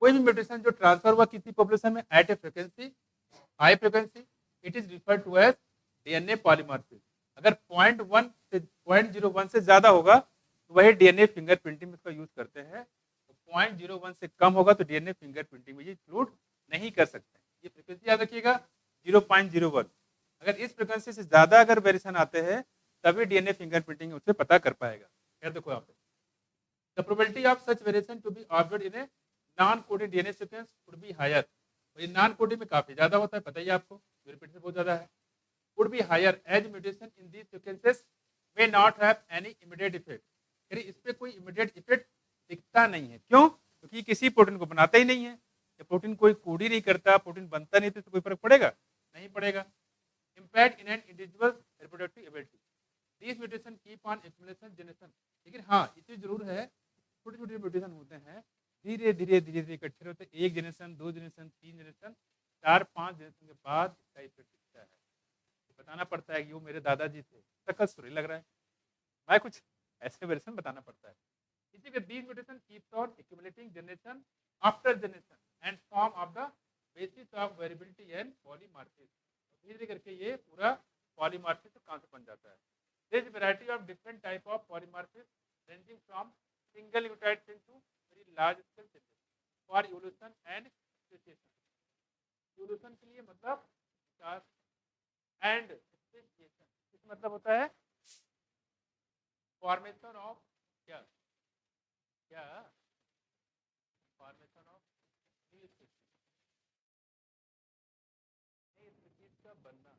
कोई भी म्यूटेशन जो ट्रांसफर हुआ किसी पॉपुलेशन में at a frequency, high frequency, it is referred to as DNA polymorphism. अगर 0.1 से 0.01 से ज्यादा होगा तो वही डीएनए फिंगरप्रिंटिंग में इसका यूज करते हैं। तो 0.01 से कम होगा तो डीएनए फिंगरप्रिंटिंग में ये इंक्लूड नहीं कर सकते। ये फ्रीक्वेंसी याद रखिएगा 0.01। अगर इस फ्रीक्वेंसी से ज्यादा अगर वेरिएशन आते हैं तभी डीएनए फिंगरप्रिंटिंग उससे पता कर पाएगा। क्या देखो यहाँ पे the probability of such variation to be observed in a non coded DNA sequence would be higher. ये नॉन कोडेड में काफी ज्यादा होता है, पता ही है आपको, रिपीट से बहुत ज्यादा है। Would be higher as mutation in these sequences may not have any immediate effect. यानी इस पे कोई इमीडिएट इफेक्ट दिखता नहीं है। क्यों? क्योंकि किसी प्रोटीन को बनाता ही नहीं है। ये प्रोटीन कोई कोड ही नहीं करता, प्रोटीन बनता नहीं, तो कोई फर्क पड़ेगा नहीं पड़ेगा। Impact in an individual reproductive ability this mutation keep on accumulation generation. लेकिन हाँ इतनी जरूर है, छोटे छोटे म्यूटेशन होते हैं, धीरे धीरे धीरे धीरे इकट्ठे होते हैं, 1 जनरेशन 2 जनरेशन 3 जनरेशन 4-5 जनरेशन के बाद इसका इफेक्ट दिखता है। बताना पड़ता है कि वो मेरे दादाजी थे, शकल सुरी लग रहा है, मैं कुछ ऐसे वेरिएशन बताना पड़ता है। इसी के these mutation keeps on accumulating generation after generation and form of the basis of variability and polymorphism। धीरे करके ये पूरा polymorphism कहाँ से बन जाता है। There is a variety of different type of polymorphism ranging from single nucleotide chain to very large scale changes for evolution and speciation। evolution के लिए मतलब विकास and speciation, इसका मतलब होता है फॉर्मेशन ऑफ क्या क्या फॉर्मेशन ऑफ न्यू स्पीशीज का बनना,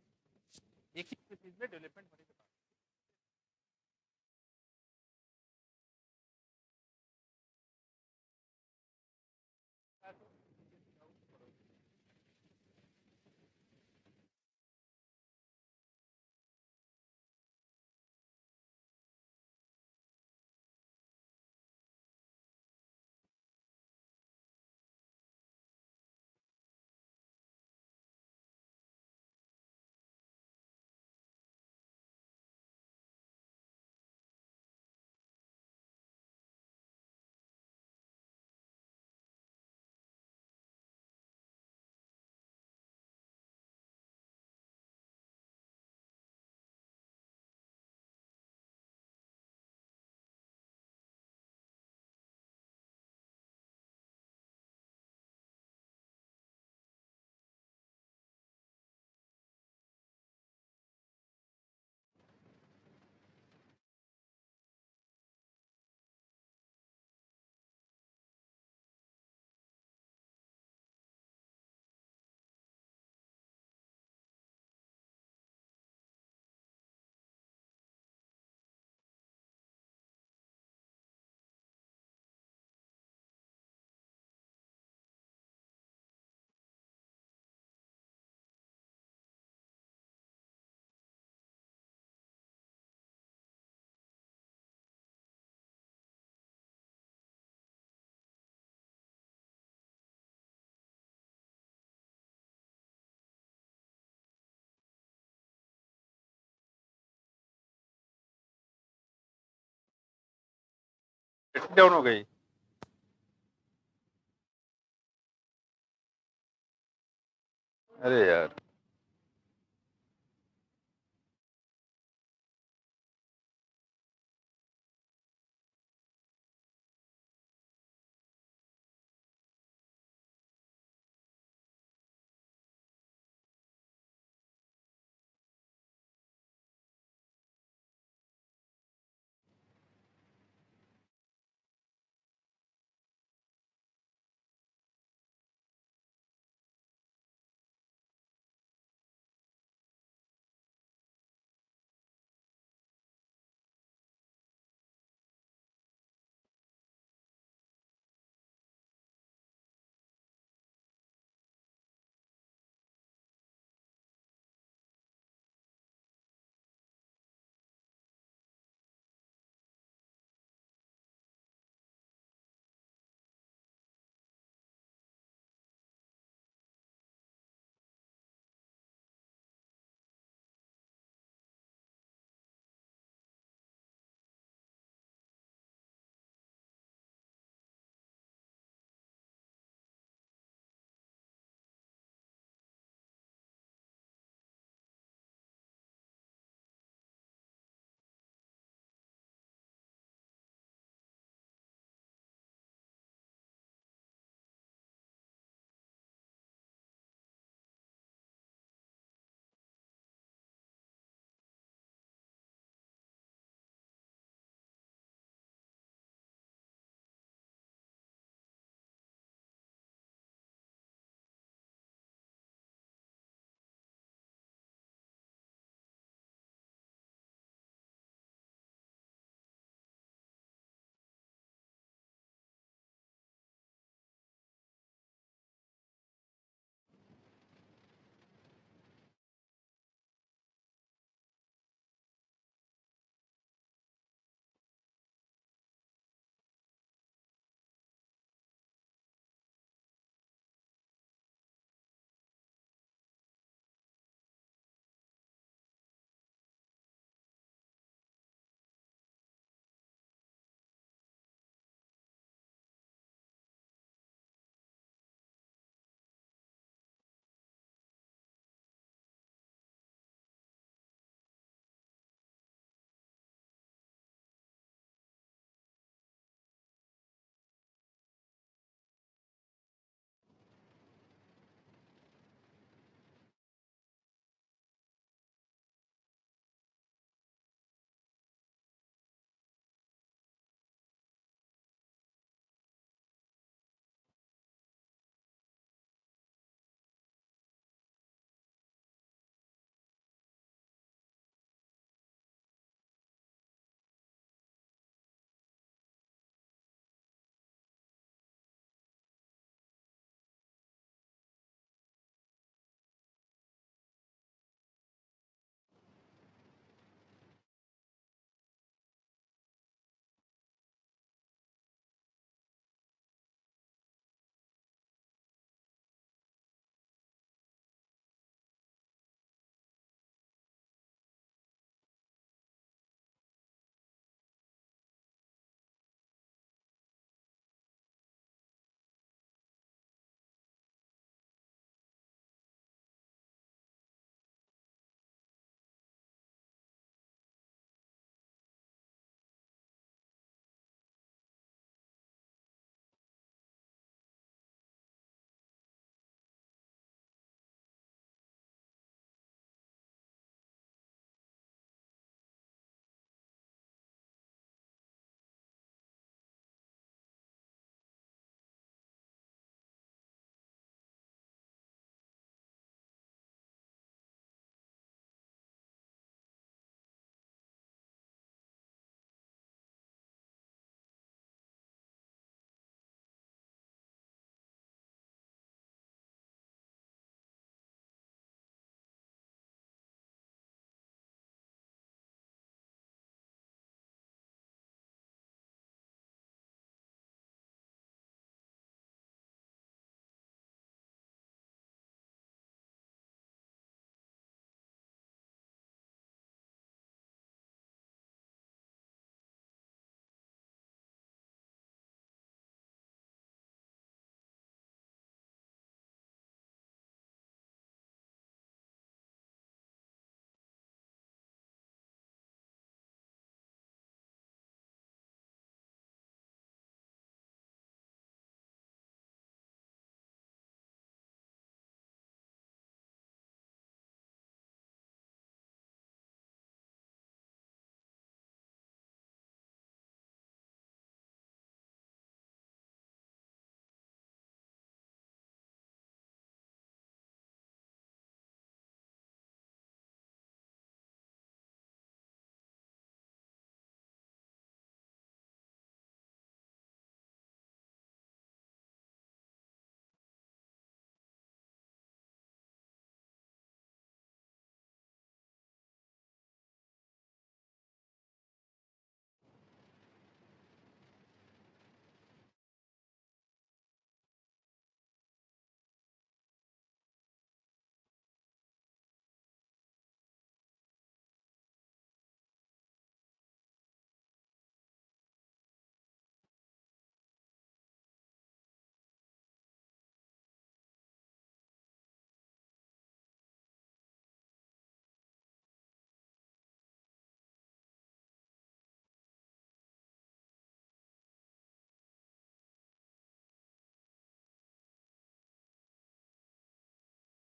एक ही स्पीशीज में डेवलपमेंट होने के बाद। डाउन हो गई। अरे यार